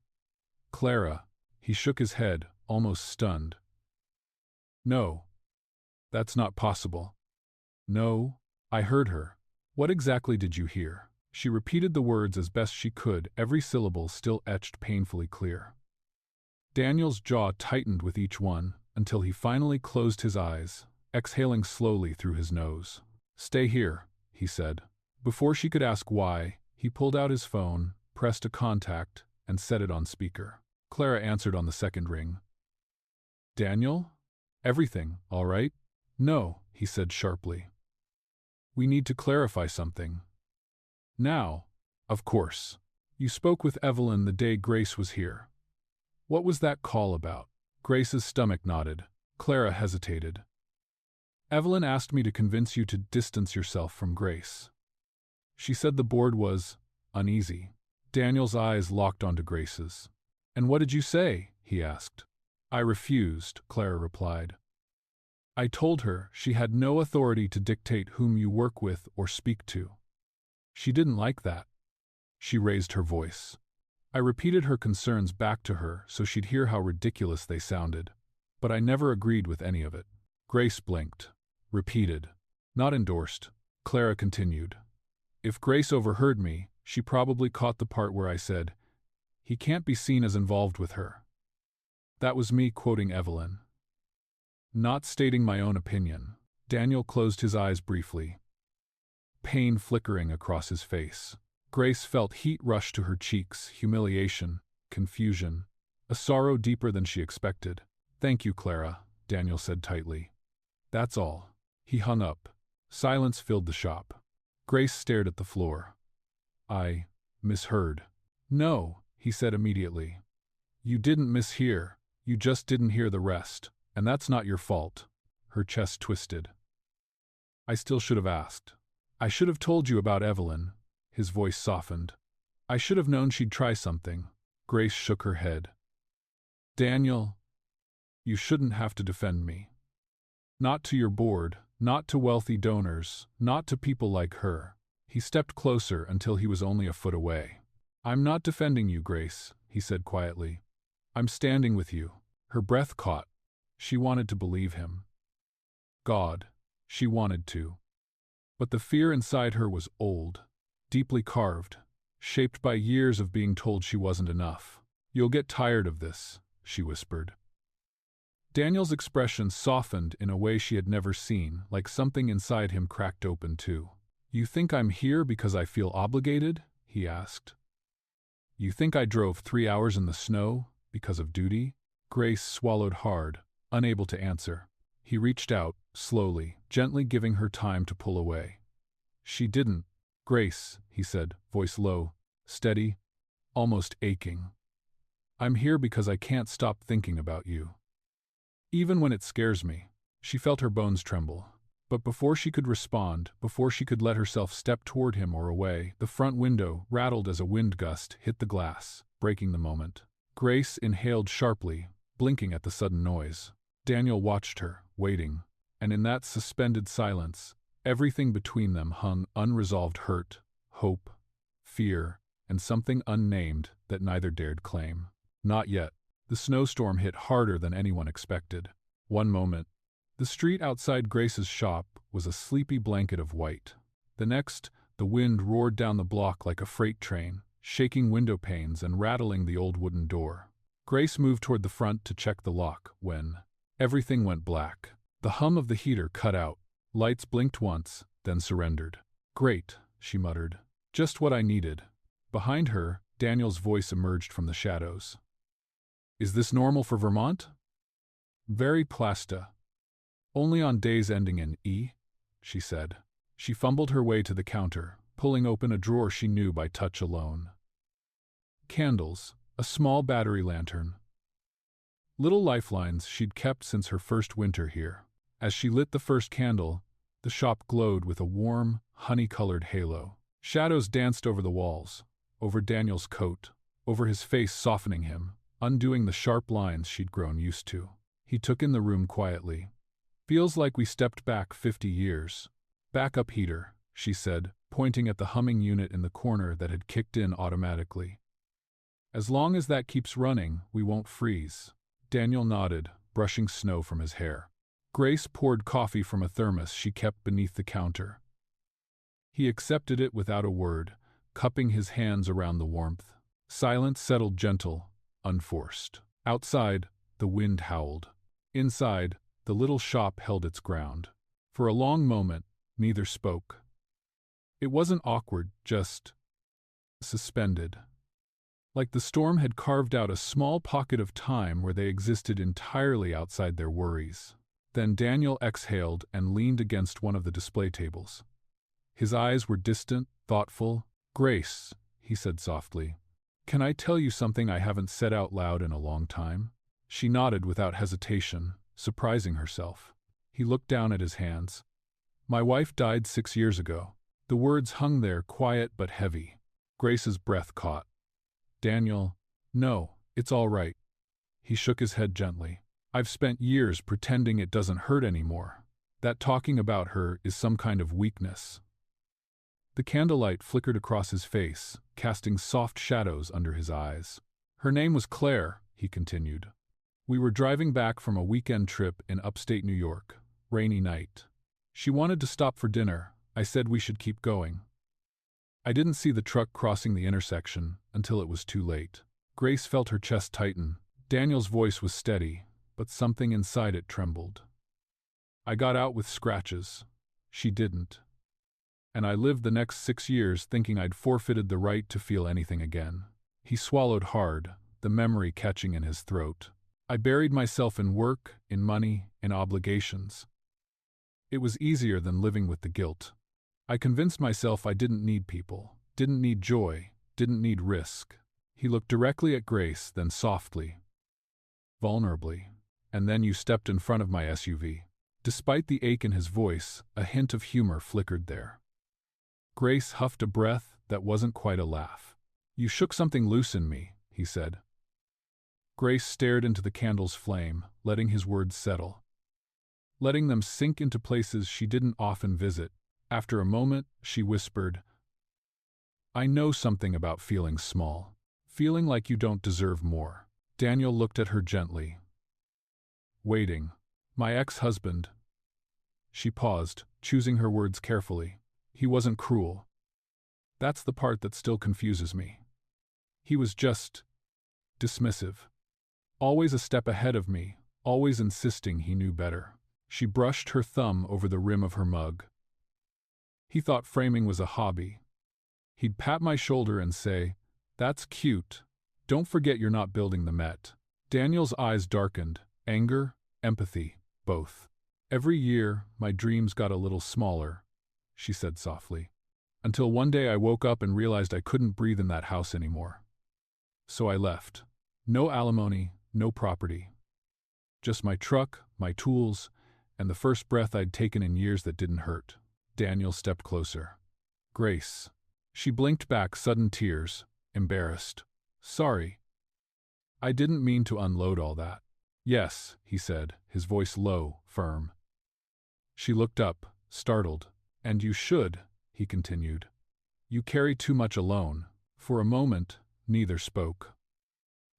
Clara, he shook his head, almost stunned. No. That's not possible. No, I heard her. What exactly did you hear? She repeated the words as best she could, every syllable still etched painfully clear. Daniel's jaw tightened with each one, until he finally closed his eyes, exhaling slowly through his nose. Stay here, he said. Before she could ask why, he pulled out his phone, pressed a contact, and set it on speaker. Clara answered on the second ring. Daniel? Everything, all right? No, he said sharply. We need to clarify something. Now, of course. You spoke with Evelyn the day Grace was here. What was that call about? Grace's stomach nodded. Clara hesitated. Evelyn asked me to convince you to distance yourself from Grace. She said the board was uneasy. Daniel's eyes locked onto Grace's. And what did you say? He asked. I refused, Clara replied. I told her she had no authority to dictate whom you work with or speak to. She didn't like that. She raised her voice. I repeated her concerns back to her so she'd hear how ridiculous they sounded, but I never agreed with any of it. Grace blinked. Repeated. Not endorsed. Clara continued. If Grace overheard me, she probably caught the part where I said, he can't be seen as involved with her. That was me quoting Evelyn. Not stating my own opinion. Daniel closed his eyes briefly, pain flickering across his face. Grace felt heat rush to her cheeks, humiliation, confusion, a sorrow deeper than she expected. Thank you, Clara, Daniel said tightly. That's all. He hung up. Silence filled the shop. Grace stared at the floor. I misheard. No, he said immediately. You didn't mishear, you just didn't hear the rest, and that's not your fault. Her chest twisted. I still should have asked. I should have told you about Evelyn. His voice softened. I should have known she'd try something. Grace shook her head. Daniel, you shouldn't have to defend me. Not to your board, not to wealthy donors, not to people like her. He stepped closer until he was only a foot away. I'm not defending you, Grace, he said quietly. I'm standing with you. Her breath caught. She wanted to believe him. God, she wanted to. But the fear inside her was old, deeply carved, shaped by years of being told she wasn't enough. You'll get tired of this, she whispered. Daniel's expression softened in a way she had never seen, like something inside him cracked open too. You think I'm here because I feel obligated? He asked. You think I drove 3 hours in the snow because of duty? Grace swallowed hard, unable to answer. He reached out, slowly, gently giving her time to pull away. She didn't. Grace, he said, voice low, steady, almost aching. I'm here because I can't stop thinking about you. Even when it scares me. She felt her bones tremble. But before she could respond, before she could let herself step toward him or away, the front window rattled as a wind gust hit the glass, breaking the moment. Grace inhaled sharply, blinking at the sudden noise. Daniel watched her, waiting, and in that suspended silence, everything between them hung unresolved hurt, hope, fear, and something unnamed that neither dared claim. Not yet. The snowstorm hit harder than anyone expected. One moment, the street outside Grace's shop was a sleepy blanket of white. The next, the wind roared down the block like a freight train, shaking window panes and rattling the old wooden door. Grace moved toward the front to check the lock when everything went black. The hum of the heater cut out. Lights blinked once, then surrendered. Great, she muttered. Just what I needed. Behind her, Daniel's voice emerged from the shadows. Is this normal for Vermont? Very plasta. Only on days ending in E, she said. She fumbled her way to the counter, pulling open a drawer she knew by touch alone. Candles, a small battery lantern. Little lifelines she'd kept since her first winter here. As she lit the first candle, the shop glowed with a warm, honey-colored halo. Shadows danced over the walls, over Daniel's coat, over his face softening him, undoing the sharp lines she'd grown used to. He took in the room quietly. Feels like we stepped back 50 years. Backup heater, she said, pointing at the humming unit in the corner that had kicked in automatically. As long as that keeps running, we won't freeze. Daniel nodded, brushing snow from his hair. Grace poured coffee from a thermos she kept beneath the counter. He accepted it without a word, cupping his hands around the warmth. Silence settled gentle, unforced. Outside, the wind howled. Inside, the little shop held its ground. For a long moment, neither spoke. It wasn't awkward, just suspended. Like the storm had carved out a small pocket of time where they existed entirely outside their worries. Then Daniel exhaled and leaned against one of the display tables. His eyes were distant, thoughtful. "Grace," he said softly, "can I tell you something I haven't said out loud in a long time?" She nodded without hesitation, surprising herself. He looked down at his hands. "My wife died 6 years ago." The words hung there, quiet but heavy. Grace's breath caught. "Daniel, no, it's all right." He shook his head gently. "I've spent years pretending it doesn't hurt anymore. That talking about her is some kind of weakness." The candlelight flickered across his face, casting soft shadows under his eyes. "Her name was Claire," he continued. "We were driving back from a weekend trip in upstate New York, rainy night. She wanted to stop for dinner. I said we should keep going. I didn't see the truck crossing the intersection until it was too late." Grace felt her chest tighten. Daniel's voice was steady, but something inside it trembled. "I got out with scratches. She didn't. And I lived the next 6 years thinking I'd forfeited the right to feel anything again." He swallowed hard, the memory catching in his throat. "I buried myself in work, in money, in obligations. It was easier than living with the guilt. I convinced myself I didn't need people, didn't need joy, didn't need risk." He looked directly at Grace, then softly, vulnerably. "And then you stepped in front of my SUV." Despite the ache in his voice, a hint of humor flickered there. Grace huffed a breath that wasn't quite a laugh. "You shook something loose in me," he said. Grace stared into the candle's flame, letting his words settle. Letting them sink into places she didn't often visit. After a moment, she whispered, "I know something about feeling small. Feeling like you don't deserve more." Daniel looked at her gently. "Waiting. My ex-husband." She paused, choosing her words carefully. "He wasn't cruel. That's the part that still confuses me. He was just dismissive. Always a step ahead of me, always insisting he knew better." She brushed her thumb over the rim of her mug. "He thought framing was a hobby. He'd pat my shoulder and say, 'That's cute. Don't forget you're not building the Met.'" Daniel's eyes darkened, anger, empathy, both. "Every year, my dreams got a little smaller," she said softly. "Until one day I woke up and realized I couldn't breathe in that house anymore. So I left. No alimony, no property. Just my truck, my tools, and the first breath I'd taken in years that didn't hurt." Daniel stepped closer. "Grace." She blinked back, sudden tears, embarrassed. "Sorry. I didn't mean to unload all that." "Yes," he said, his voice low, firm. She looked up, startled. "And you should," he continued. "You carry too much alone." For a moment, neither spoke.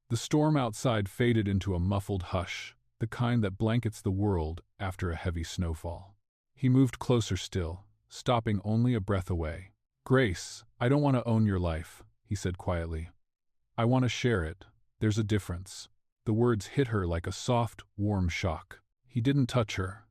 The storm outside faded into a muffled hush, the kind that blankets the world after a heavy snowfall. He moved closer still, stopping only a breath away. "Grace, I don't want to own your life," he said quietly. "I want to share it. There's a difference." The words hit her like a soft, warm shock. He didn't touch her,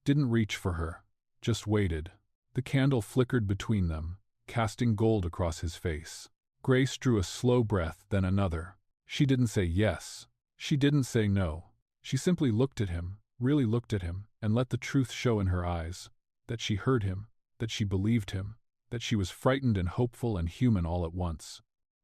didn't reach for her, just waited. The candle flickered between them, casting gold across his face. Grace drew a slow breath, then another. She didn't say yes. She didn't say no. She simply looked at him, really looked at him, and let the truth show in her eyes. That she heard him, that she believed him, that she was frightened and hopeful and human all at once.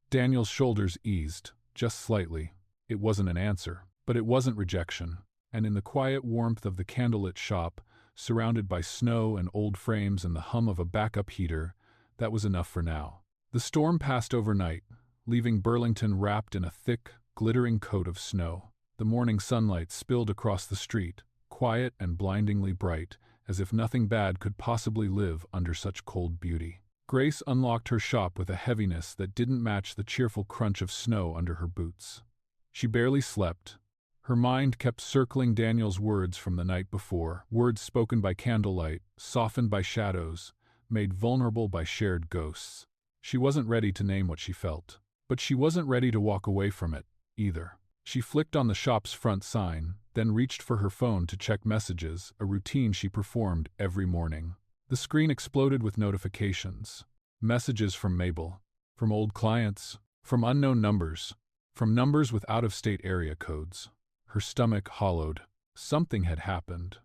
Daniel's shoulders eased, just slightly. It wasn't an answer, but it wasn't rejection. And in the quiet warmth of the candlelit shop, surrounded by snow and old frames and the hum of a backup heater, that was enough for now. The storm passed overnight, leaving Burlington wrapped in a thick, glittering coat of snow. The morning sunlight spilled across the street, quiet and blindingly bright, as if nothing bad could possibly live under such cold beauty. Grace unlocked her shop with a heaviness that didn't match the cheerful crunch of snow under her boots. She barely slept. Her mind kept circling Daniel's words from the night before, words spoken by candlelight, softened by shadows, made vulnerable by shared ghosts. She wasn't ready to name what she felt. But she wasn't ready to walk away from it, either. She flicked on the shop's front sign, then reached for her phone to check messages, a routine she performed every morning. The screen exploded with notifications. Messages from Mabel, from old clients, from unknown numbers, from numbers with out-of-state area codes. Her stomach hollowed. Something had happened.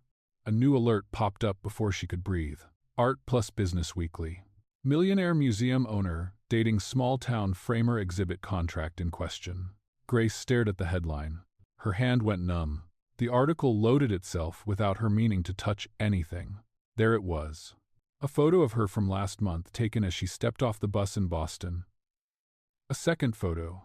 A new alert popped up before she could breathe. Art plus Business Weekly. Millionaire museum owner, dating small-town framer exhibit contract in question. Grace stared at the headline. Her hand went numb. The article loaded itself without her meaning to touch anything. There it was. A photo of her from last month taken as she stepped off the bus in Boston. A second photo.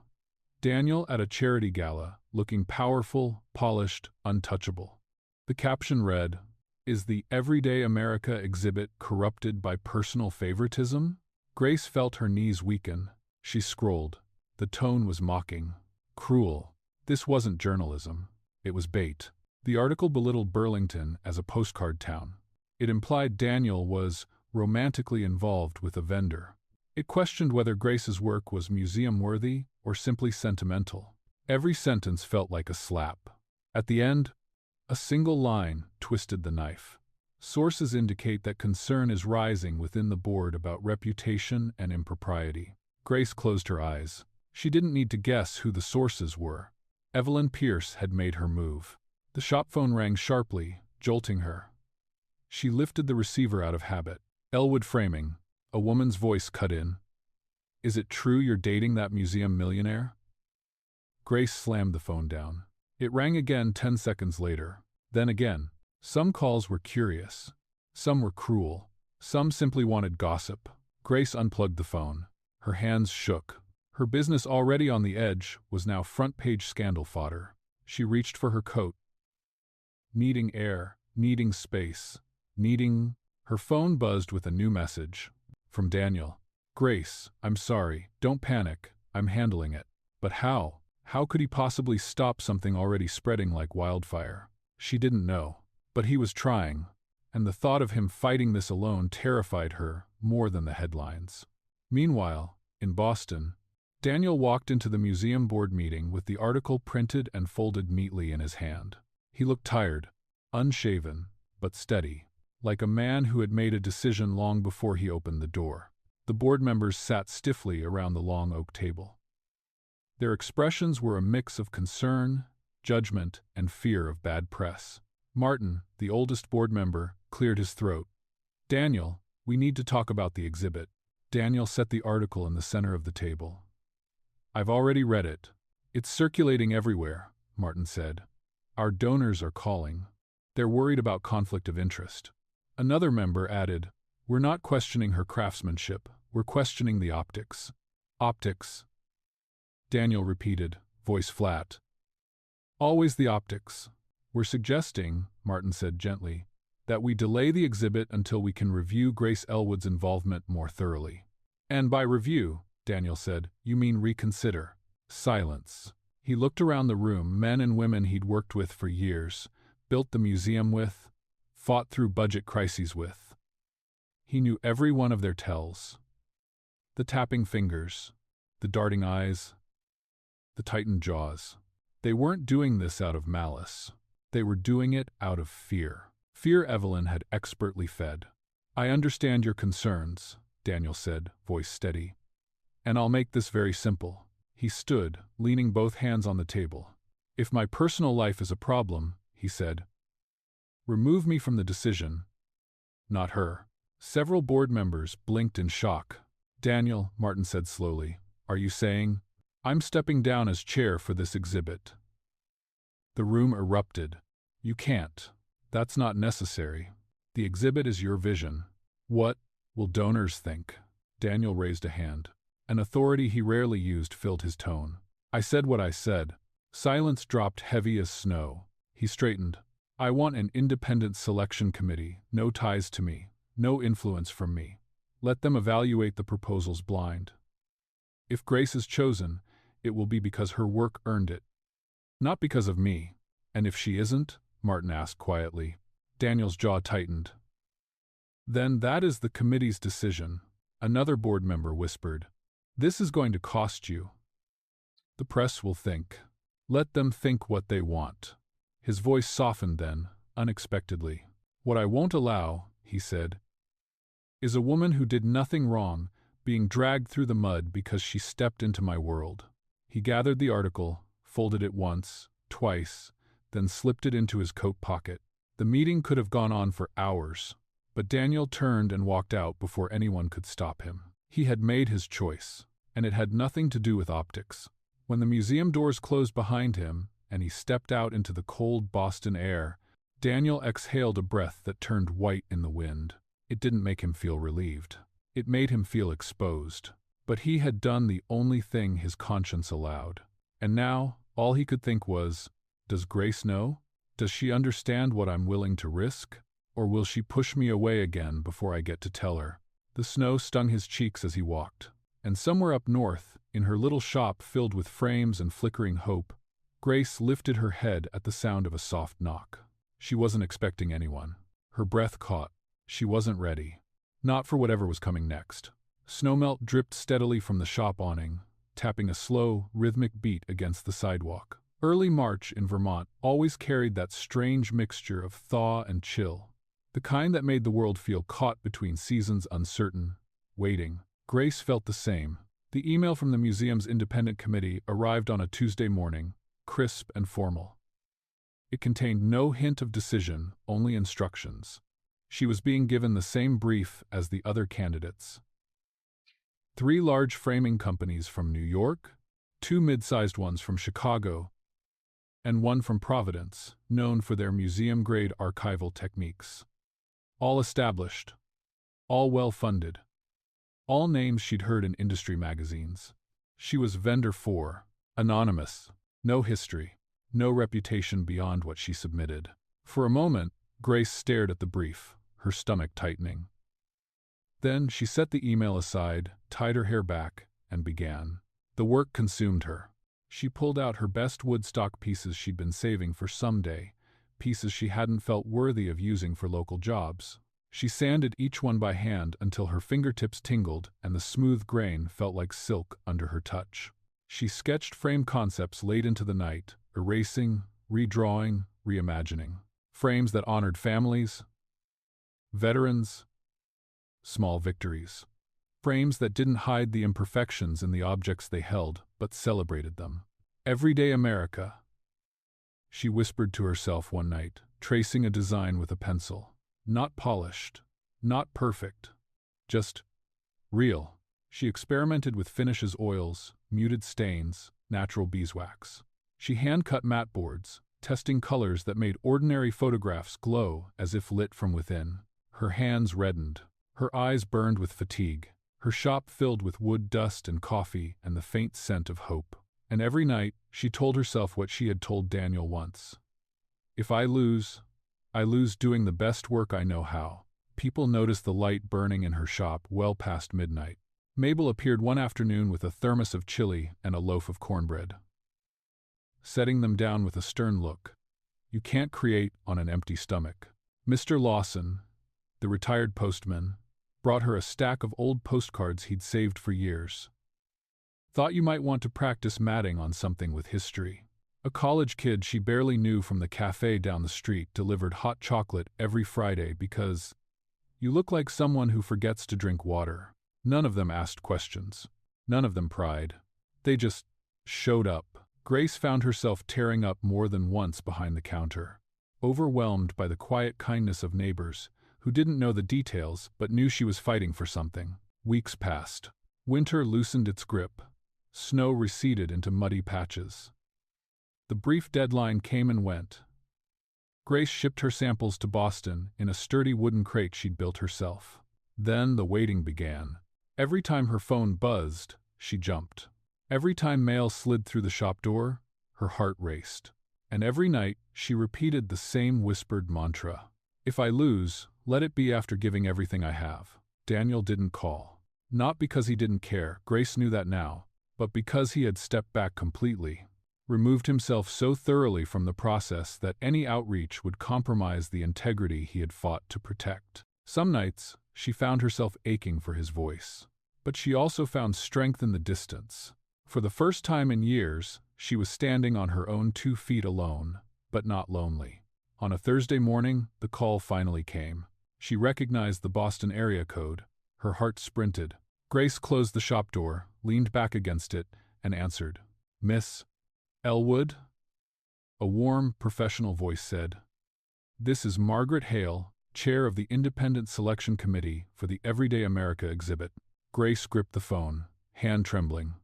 Daniel at a charity gala, looking powerful, polished, untouchable. The caption read, "Is the Everyday America exhibit corrupted by personal favoritism?" Grace felt her knees weaken. She scrolled. The tone was mocking, cruel. This wasn't journalism. It was bait. The article belittled Burlington as a postcard town. It implied Daniel was romantically involved with a vendor. It questioned whether Grace's work was museum-worthy or simply sentimental. Every sentence felt like a slap. At the end, a single line twisted the knife. Sources indicate that concern is rising within the board about reputation and impropriety. Grace closed her eyes. She didn't need to guess who the sources were. Evelyn Pierce had made her move. The shop phone rang sharply, jolting her. She lifted the receiver out of habit. Elwood Framing. A woman's voice cut in. "Is it true you're dating that museum millionaire?" Grace slammed the phone down. It rang again 10 seconds later. Then again. Some calls were curious. Some were cruel. Some simply wanted gossip. Grace unplugged the phone. Her hands shook. Her business, already on the edge, was now front-page scandal fodder. She reached for her coat. Needing air, needing space, needing... Her phone buzzed with a new message. From Daniel. "Grace, I'm sorry. Don't panic. I'm handling it." But how? How could he possibly stop something already spreading like wildfire? She didn't know. But he was trying, and the thought of him fighting this alone terrified her more than the headlines. Meanwhile, in Boston, Daniel walked into the museum board meeting with the article printed and folded neatly in his hand. He looked tired, unshaven, but steady, like a man who had made a decision long before he opened the door. The board members sat stiffly around the long oak table. Their expressions were a mix of concern, judgment, and fear of bad press. Martin, the oldest board member, cleared his throat. "Daniel, we need to talk about the exhibit." Daniel set the article in the center of the table. "I've already read it. It's circulating everywhere," Martin said. "Our donors are calling. They're worried about conflict of interest." Another member added, "We're not questioning her craftsmanship. We're questioning the optics." "Optics," Daniel repeated, voice flat. "Always the optics. We're suggesting," Martin said gently, "that we delay the exhibit until we can review Grace Elwood's involvement more thoroughly." "And by review," Daniel said, "you mean reconsider." Silence. He looked around the room, men and women he'd worked with for years, built the museum with, fought through budget crises with. He knew every one of their tells. The tapping fingers, the darting eyes, the tightened jaws. They weren't doing this out of malice. They were doing it out of fear. Fear Evelyn had expertly fed. "I understand your concerns," Daniel said, voice steady. "And I'll make this very simple." He stood, leaning both hands on the table. "If my personal life is a problem," he said, "remove me from the decision, not her." Several board members blinked in shock. "Daniel," Martin said slowly, "are you saying, I'm stepping down as chair for this exhibit?" The room erupted. "You can't. That's not necessary. The exhibit is your vision." "What will donors think?" Daniel raised a hand. An authority he rarely used filled his tone. "I said what I said." Silence dropped heavy as snow. He straightened. I want an independent selection committee, no ties to me, no influence from me. Let them evaluate the proposals blind. If Grace is chosen, it will be because her work earned it, not because of me. And if she isn't? Martin asked quietly. Daniel's jaw tightened. Then that is the committee's decision, another board member whispered. This is going to cost you. The press will think. Let them think what they want. His voice softened then, unexpectedly. What I won't allow, he said, is a woman who did nothing wrong being dragged through the mud because she stepped into my world. He gathered the article, folded it once, twice, then slipped it into his coat pocket. The meeting could have gone on for hours, but Daniel turned and walked out before anyone could stop him. He had made his choice, and it had nothing to do with optics. When the museum doors closed behind him and he stepped out into the cold Boston air, Daniel exhaled a breath that turned white in the wind. It didn't make him feel relieved. It made him feel exposed. But he had done the only thing his conscience allowed. And now, all he could think was, does Grace know? Does she understand what I'm willing to risk? Or will she push me away again before I get to tell her? The snow stung his cheeks as he walked. And somewhere up north, in her little shop filled with frames and flickering hope, Grace lifted her head at the sound of a soft knock. She wasn't expecting anyone. Her breath caught. She wasn't ready. Not for whatever was coming next. Snowmelt dripped steadily from the shop awning, tapping a slow, rhythmic beat against the sidewalk. Early March in Vermont always carried that strange mixture of thaw and chill, the kind that made the world feel caught between seasons, uncertain, waiting. Grace felt the same. The email from the museum's independent committee arrived on a Tuesday morning, crisp and formal. It contained no hint of decision, only instructions. She was being given the same brief as the other candidates. 3 large framing companies from New York, 2 mid-sized ones from Chicago, and 1 from Providence, known for their museum-grade archival techniques. All established, all well-funded, all names she'd heard in industry magazines. She was vendor 4, anonymous, no history, no reputation beyond what she submitted. For a moment, Grace stared at the brief, her stomach tightening. Then she set the email aside, tied her hair back, and began. The work consumed her. She pulled out her best woodstock pieces she'd been saving for someday, pieces she hadn't felt worthy of using for local jobs. She sanded each one by hand until her fingertips tingled and the smooth grain felt like silk under her touch. She sketched frame concepts late into the night, erasing, redrawing, reimagining. Frames that honored families, veterans, small victories. Frames that didn't hide the imperfections in the objects they held, but celebrated them. Everyday America, she whispered to herself one night, tracing a design with a pencil. Not polished, not perfect, just real. She experimented with finishes, oils, muted stains, natural beeswax. She hand-cut matte boards, testing colors that made ordinary photographs glow as if lit from within. Her hands reddened. Her eyes burned with fatigue. Her shop filled with wood dust and coffee and the faint scent of hope. And every night, she told herself what she had told Daniel once. If I lose doing the best work I know how. People noticed the light burning in her shop well past midnight. Mabel appeared one afternoon with a thermos of chili and a loaf of cornbread, setting them down with a stern look. You can't create on an empty stomach. Mr. Lawson, the retired postman, brought her a stack of old postcards he'd saved for years. Thought you might want to practice matting on something with history. A college kid she barely knew from the cafe down the street delivered hot chocolate every Friday because you look like someone who forgets to drink water. None of them asked questions. None of them pried. They just showed up. Grace found herself tearing up more than once behind the counter, overwhelmed by the quiet kindness of neighbors who didn't know the details but knew she was fighting for something. Weeks passed. Winter loosened its grip. Snow receded into muddy patches. The brief deadline came and went. Grace shipped her samples to Boston in a sturdy wooden crate she'd built herself. Then the waiting began. Every time her phone buzzed, she jumped. Every time mail slid through the shop door, her heart raced. And every night she repeated the same whispered mantra. If I lose, let it be after giving everything I have. Daniel didn't call. Not because he didn't care, Grace knew that now, but because he had stepped back completely, removed himself so thoroughly from the process that any outreach would compromise the integrity he had fought to protect. Some nights, she found herself aching for his voice. But she also found strength in the distance. For the first time in years, she was standing on her own 2 feet alone, but not lonely. On a Thursday morning, the call finally came. She recognized the Boston area code. Her heart sprinted. Grace closed the shop door, leaned back against it, and answered. Miss Elwood? A warm, professional voice said. This is Margaret Hale, chair of the Independent Selection Committee for the Everyday America exhibit. Grace gripped the phone, hand trembling.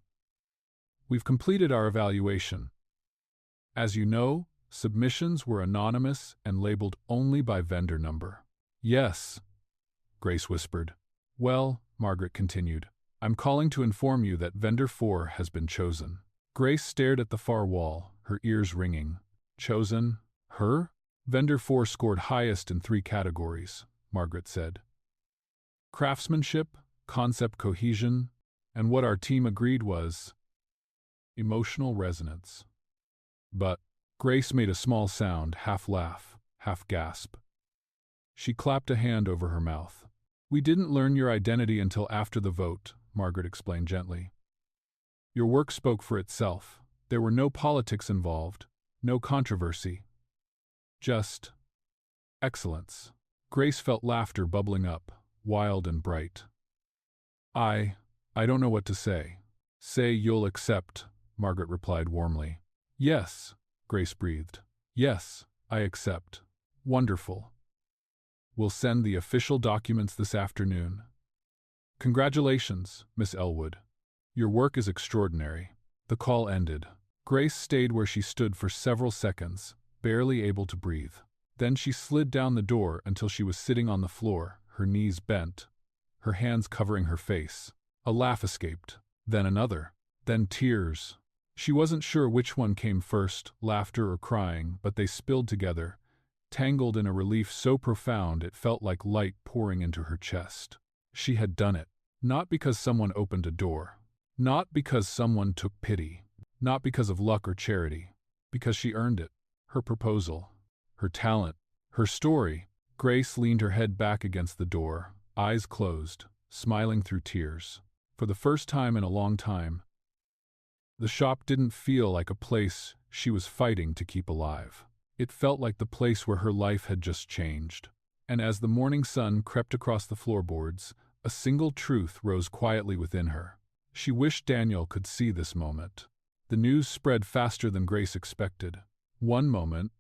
We've completed our evaluation. As you know, submissions were anonymous and labeled only by vendor number. Yes, Grace whispered. Well, Margaret continued, I'm calling to inform you that vendor 4 has been chosen. Grace stared at the far wall, her ears ringing. Chosen? Her? Vendor 4 scored highest in 3 categories, Margaret said. Craftsmanship, concept cohesion, and what our team agreed was emotional resonance. But Grace made a small sound, half laugh, half gasp. She clapped a hand over her mouth. We didn't learn your identity until after the vote, Margaret explained gently. Your work spoke for itself. There were no politics involved, no controversy. Just excellence. Grace felt laughter bubbling up, wild and bright. I don't know what to say. Say you'll accept, Margaret replied warmly. Yes, Grace breathed. Yes, I accept. Wonderful. We'll send the official documents this afternoon. Congratulations, Miss Elwood. Your work is extraordinary. The call ended. Grace stayed where she stood for several seconds, barely able to breathe. Then she slid down the door until she was sitting on the floor, her knees bent, her hands covering her face. A laugh escaped, then another, then tears. She wasn't sure which one came first, laughter or crying, but they spilled together, tangled in a relief so profound it felt like light pouring into her chest. She had done it, not because someone opened a door, not because someone took pity, not because of luck or charity, because she earned it. Her proposal, her talent, her story. Grace leaned her head back against the door, eyes closed, smiling through tears. For the first time in a long time, the shop didn't feel like a place she was fighting to keep alive. It felt like the place where her life had just changed. And as the morning sun crept across the floorboards, a single truth rose quietly within her. She wished Daniel could see this moment. The news spread faster than Grace expected. One moment,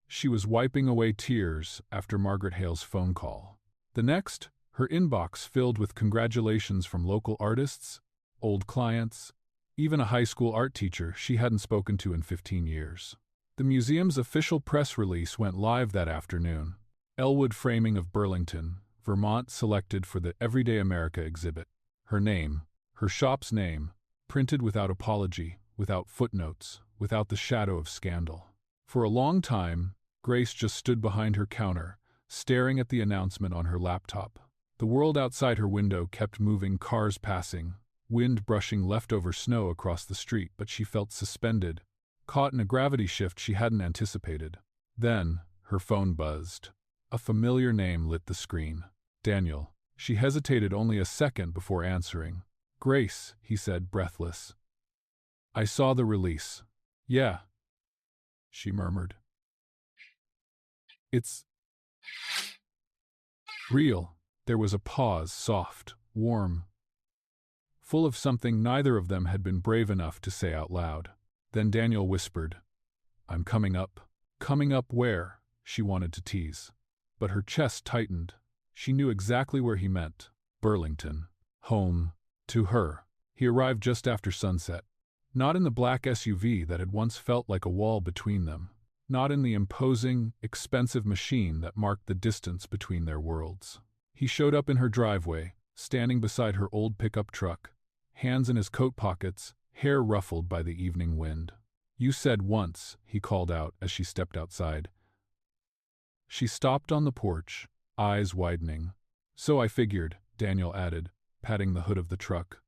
she was wiping away tears after Margaret Hale's phone call. The next, her inbox filled with congratulations from local artists, old clients, even a high school art teacher she hadn't spoken to in 15 years. The museum's official press release went live that afternoon. Elwood framing of Burlington, Vermont selected for the Everyday America exhibit. Her name, her shop's name, printed without apology, without footnotes, without the shadow of scandal. For a long time, Grace just stood behind her counter, staring at the announcement on her laptop. The world outside her window kept moving, cars passing, wind brushing leftover snow across the street, but she felt suspended, caught in a gravity shift she hadn't anticipated. Then, her phone buzzed. A familiar name lit the screen. Daniel. She hesitated only a second before answering. Grace, he said, breathless. I saw the release. Yeah, she murmured. It's real. There was a pause, soft, warm, full of something neither of them had been brave enough to say out loud. Then Daniel whispered, I'm coming up. Coming up where? She wanted to tease. But her chest tightened. She knew exactly where he meant. Burlington. Home. To her. He arrived just after sunset. Not in the black SUV that had once felt like a wall between them. Not in the imposing, expensive machine that marked the distance between their worlds. He showed up in her driveway, standing beside her old pickup truck, hands in his coat pockets, hair ruffled by the evening wind. You said once, he called out as she stepped outside. She stopped on the porch, eyes widening. So I figured, Daniel added, patting the hood of the truck.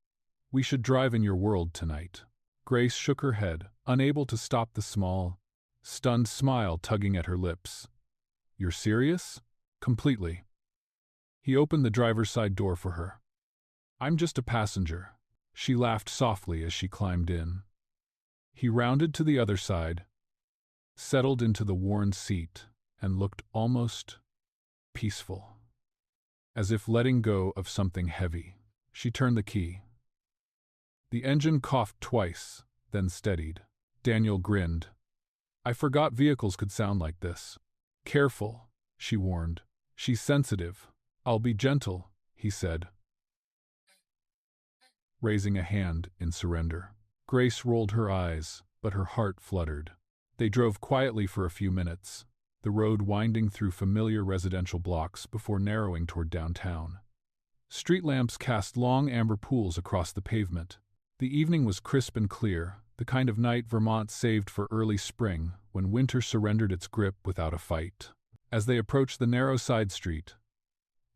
We should drive in your world tonight. Grace shook her head, unable to stop the small, stunned smile tugging at her lips. You're serious? Completely. He opened the driver's side door for her. I'm just a passenger. She laughed softly as she climbed in. He rounded to the other side, settled into the worn seat, and looked almost peaceful. As if letting go of something heavy. She turned the key. The engine coughed twice, then steadied. Daniel grinned. I forgot vehicles could sound like this. Careful, she warned. She's sensitive. I'll be gentle, he said, raising a hand in surrender. Grace rolled her eyes, but her heart fluttered. They drove quietly for a few minutes, the road winding through familiar residential blocks before narrowing toward downtown. Street lamps cast long amber pools across the pavement. The evening was crisp and clear, the kind of night Vermont saved for early spring when winter surrendered its grip without a fight. As they approached the narrow side street,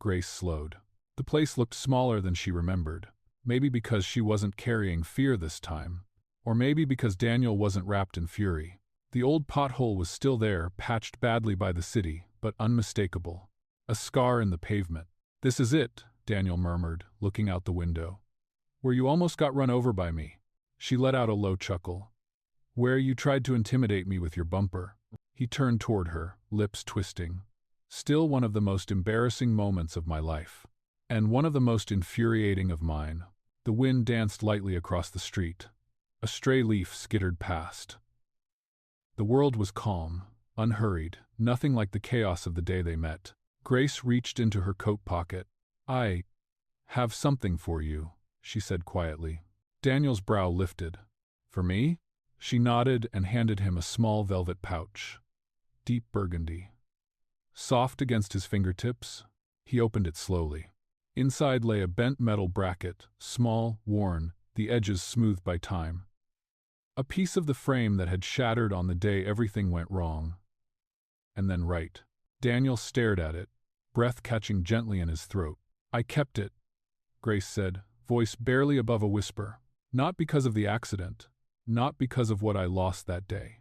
Grace slowed. The place looked smaller than she remembered, maybe because she wasn't carrying fear this time, or maybe because Daniel wasn't wrapped in fury. The old pothole was still there, patched badly by the city, but unmistakable. A scar in the pavement. This is it, Daniel murmured, looking out the window. Where you almost got run over by me. She let out a low chuckle. Where you tried to intimidate me with your bumper. He turned toward her, lips twisting. Still one of the most embarrassing moments of my life. And one of the most infuriating of mine. The wind danced lightly across the street. A stray leaf skittered past. The world was calm, unhurried, nothing like the chaos of the day they met. Grace reached into her coat pocket. I have something for you, she said quietly. Daniel's brow lifted. For me? She nodded and handed him a small velvet pouch. Deep burgundy. Soft against his fingertips, he opened it slowly. Inside lay a bent metal bracket, small, worn, the edges smoothed by time. A piece of the frame that had shattered on the day everything went wrong. And then right. Daniel stared at it, breath catching gently in his throat. I kept it, Grace said, voice barely above a whisper. Not because of the accident, not because of what I lost that day.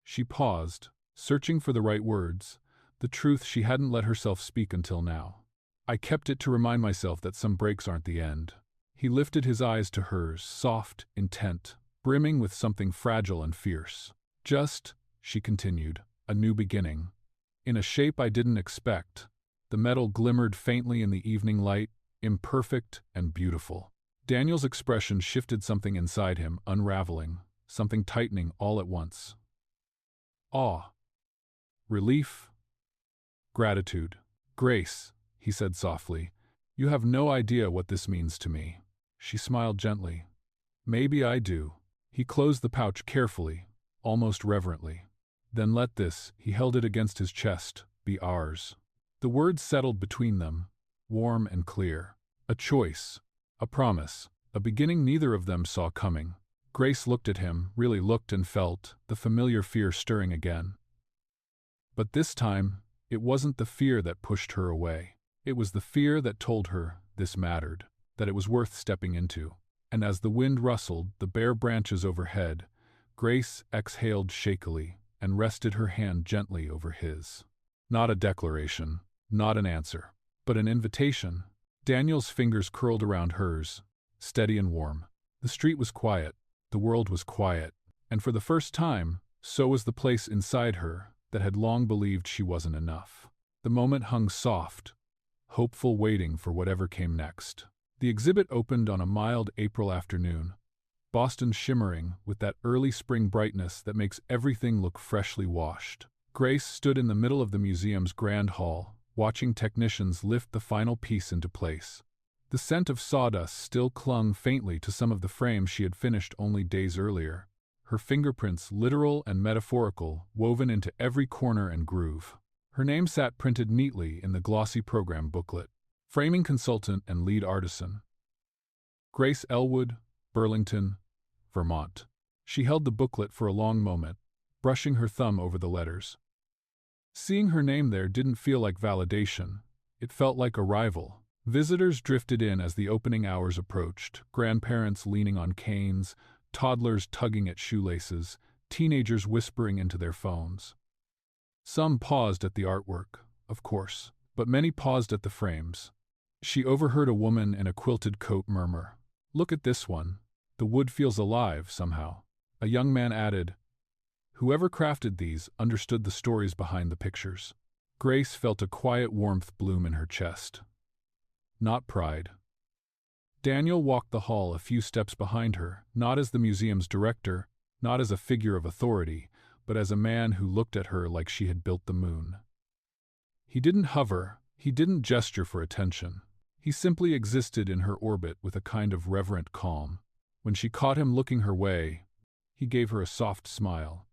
She paused, searching for the right words, the truth she hadn't let herself speak until now. I kept it to remind myself that some breaks aren't the end. He lifted his eyes to hers, soft, intent, brimming with something fragile and fierce. Just, she continued, a new beginning. In a shape I didn't expect. The metal glimmered faintly in the evening light, imperfect and beautiful. Daniel's expression shifted, something inside him, unraveling, something tightening all at once. Awe. Relief. Gratitude. Grace, he said softly, you have no idea what this means to me. She smiled gently. Maybe I do. He closed the pouch carefully, almost reverently. Then let this, he held it against his chest, be ours. The words settled between them, warm and clear. A choice, a promise, a beginning neither of them saw coming. Grace looked at him, really looked and felt, the familiar fear stirring again. But this time, it wasn't the fear that pushed her away. It was the fear that told her this mattered, that it was worth stepping into. And as the wind rustled the bare branches overhead, Grace exhaled shakily and rested her hand gently over his. Not a declaration, not an answer, but an invitation. Daniel's fingers curled around hers, steady and warm. The street was quiet, the world was quiet, and for the first time, so was the place inside her that had long believed she wasn't enough. The moment hung soft, hopeful, waiting for whatever came next. The exhibit opened on a mild April afternoon, Boston shimmering with that early spring brightness that makes everything look freshly washed. Grace stood in the middle of the museum's grand hall, watching technicians lift the final piece into place. The scent of sawdust still clung faintly to some of the frames she had finished only days earlier, her fingerprints, literal and metaphorical, woven into every corner and groove. Her name sat printed neatly in the glossy program booklet. Framing consultant and lead artisan. Grace Elwood, Burlington, Vermont. She held the booklet for a long moment, brushing her thumb over the letters. Seeing her name there didn't feel like validation. It felt like arrival. Visitors drifted in as the opening hours approached, grandparents leaning on canes, toddlers tugging at shoelaces, teenagers whispering into their phones. Some paused at the artwork, of course, but many paused at the frames. She overheard a woman in a quilted coat murmur, "Look at this one. The wood feels alive, somehow." A young man added, "Whoever crafted these understood the stories behind the pictures." Grace felt a quiet warmth bloom in her chest. Not pride. Daniel walked the hall a few steps behind her, not as the museum's director, not as a figure of authority, but as a man who looked at her like she had built the moon. He didn't hover, he didn't gesture for attention. He simply existed in her orbit with a kind of reverent calm. When she caught him looking her way, he gave her a soft smile,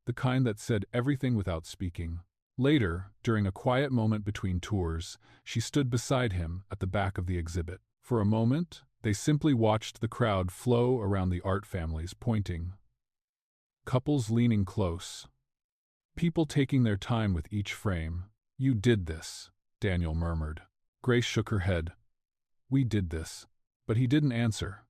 the kind that said everything without speaking. Later, during a quiet moment between tours, she stood beside him at the back of the exhibit. For a moment, they simply watched the crowd flow around the art families, pointing. Couples leaning close. People taking their time with each frame. "You did this," Daniel murmured. Grace shook her head. "We did this." But he didn't answer.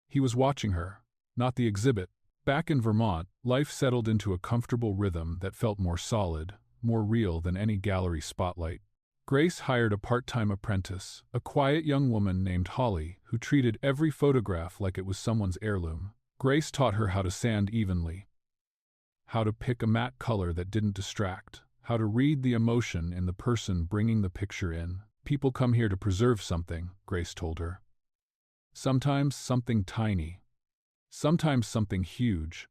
He was watching her, not the exhibit. Back in Vermont, life settled into a comfortable rhythm that felt more solid, more real than any gallery spotlight. Grace hired a part-time apprentice, a quiet young woman named Holly, who treated every photograph like it was someone's heirloom. Grace taught her how to sand evenly, how to pick a matte color that didn't distract, how to read the emotion in the person bringing the picture in. "People come here to preserve something," Grace told her. "Sometimes something tiny. Sometimes something huge.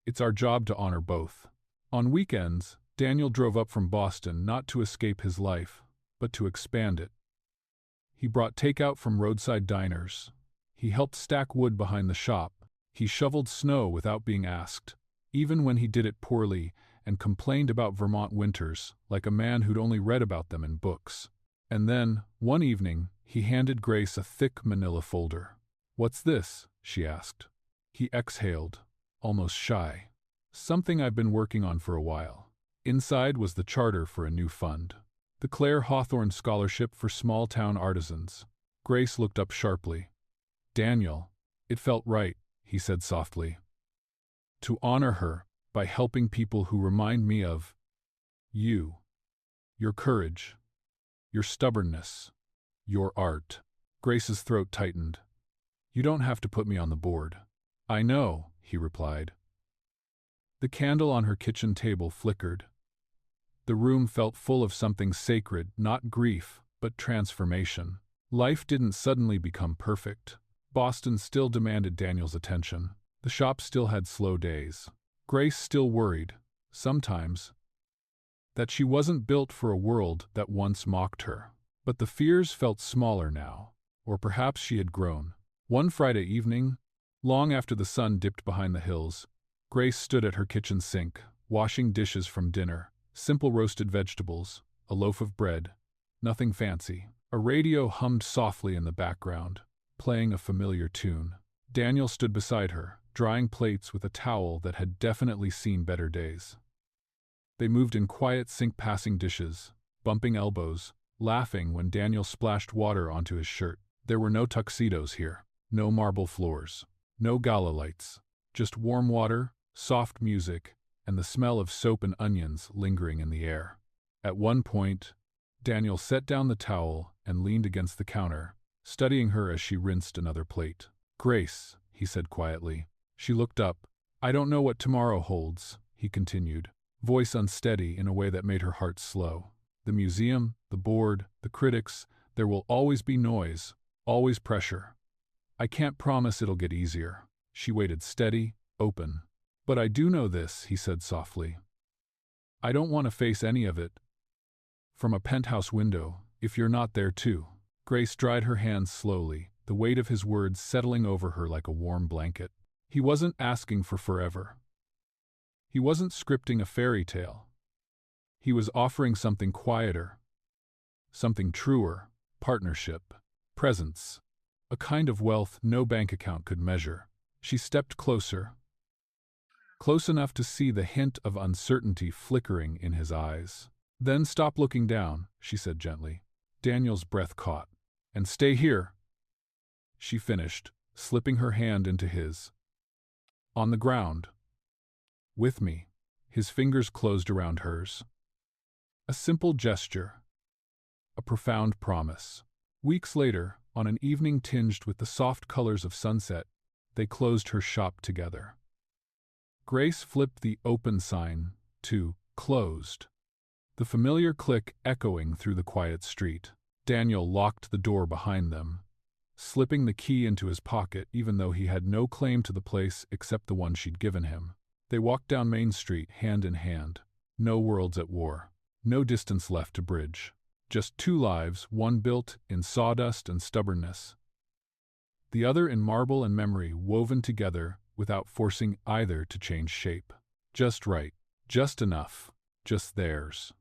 It's our job to honor both." On weekends, Daniel drove up from Boston not to escape his life, but to expand it. He brought takeout from roadside diners. He helped stack wood behind the shop. He shoveled snow without being asked, even when he did it poorly, and complained about Vermont winters like a man who'd only read about them in books. And then, one evening, he handed Grace a thick manila folder. "What's this?" she asked. He exhaled, almost shy. "Something I've been working on for a while." Inside was the charter for a new fund. The Claire Hawthorne Scholarship for Small-Town Artisans. Grace looked up sharply. "Daniel." "It felt right," he said softly. "To honor her by helping people who remind me of you. Your courage. Your stubbornness. Your art." Grace's throat tightened. "You don't have to put me on the board." "I know," he replied. The candle on her kitchen table flickered. The room felt full of something sacred, not grief, but transformation. Life didn't suddenly become perfect. Boston still demanded Daniel's attention. The shop still had slow days. Grace still worried, sometimes, that she wasn't built for a world that once mocked her. But the fears felt smaller now, or perhaps she had grown. One Friday evening, long after the sun dipped behind the hills, Grace stood at her kitchen sink, washing dishes from dinner. Simple roasted vegetables, a loaf of bread, nothing fancy. A radio hummed softly in the background, playing a familiar tune. Daniel stood beside her, drying plates with a towel that had definitely seen better days. They moved in quiet sync, passing dishes, bumping elbows, laughing when Daniel splashed water onto his shirt. There were no tuxedos here, no marble floors, no gala lights, just warm water, soft music, and the smell of soap and onions lingering in the air. At one point, Daniel set down the towel and leaned against the counter, studying her as she rinsed another plate. "Grace," he said quietly. She looked up. "I don't know what tomorrow holds," he continued, voice unsteady in a way that made her heart slow. "The museum, the board, the critics, there will always be noise, always pressure. I can't promise it'll get easier." She waited steady, open. "But I do know this," he said softly. "I don't want to face any of it from a penthouse window, if you're not there too." Grace dried her hands slowly, the weight of his words settling over her like a warm blanket. He wasn't asking for forever. He wasn't scripting a fairy tale. He was offering something quieter, something truer, partnership, presence, a kind of wealth no bank account could measure. She stepped closer, close enough to see the hint of uncertainty flickering in his eyes. "Then stop looking down," she said gently. Daniel's breath caught. "And stay here," she finished, slipping her hand into his. "On the ground. With me." His fingers closed around hers. A simple gesture. A profound promise. Weeks later, on an evening tinged with the soft colors of sunset, they closed her shop together. Grace flipped the open sign to closed, the familiar click echoing through the quiet street. Daniel locked the door behind them, slipping the key into his pocket even though he had no claim to the place except the one she'd given him. They walked down Main Street hand in hand. No worlds at war. No distance left to bridge. Just two lives, one built in sawdust and stubbornness, the other in marble and memory woven together without forcing either to change shape. Just right. Just enough. Just theirs.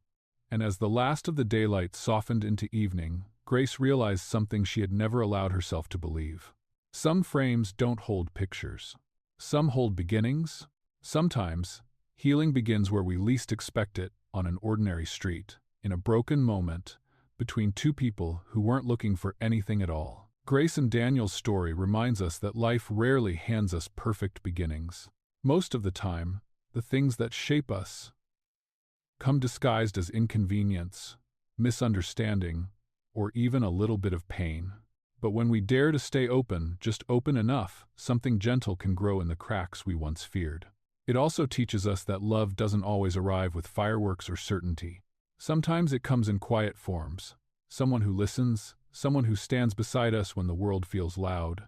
And as the last of the daylight softened into evening, Grace realized something she had never allowed herself to believe. Some frames don't hold pictures. Some hold beginnings. Sometimes, healing begins where we least expect it, on an ordinary street, in a broken moment, between two people who weren't looking for anything at all. Grace and Daniel's story reminds us that life rarely hands us perfect beginnings. Most of the time, the things that shape us come disguised as inconvenience, misunderstanding, or even a little bit of pain. But when we dare to stay open, just open enough, something gentle can grow in the cracks we once feared. It also teaches us that love doesn't always arrive with fireworks or certainty. Sometimes it comes in quiet forms. Someone who listens, someone who stands beside us when the world feels loud,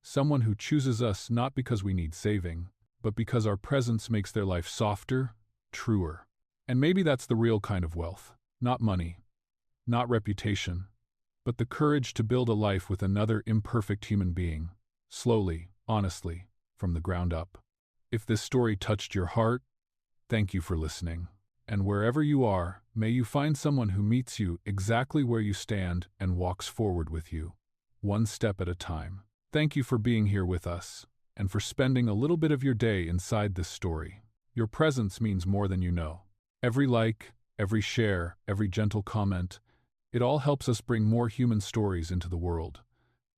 someone who chooses us not because we need saving, but because our presence makes their life softer, truer. And maybe that's the real kind of wealth. Not money, not reputation, but the courage to build a life with another imperfect human being, slowly, honestly, from the ground up. If this story touched your heart, thank you for listening. And wherever you are, may you find someone who meets you exactly where you stand and walks forward with you, one step at a time. Thank you for being here with us, and for spending a little bit of your day inside this story. Your presence means more than you know. Every like, every share, every gentle comment, it all helps us bring more human stories into the world.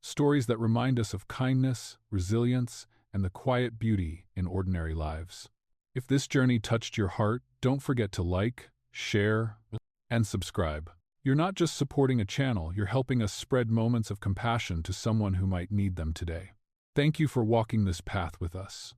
Stories that remind us of kindness, resilience, and the quiet beauty in ordinary lives. If this journey touched your heart, don't forget to like, share, and subscribe. You're not just supporting a channel, you're helping us spread moments of compassion to someone who might need them today. Thank you for walking this path with us.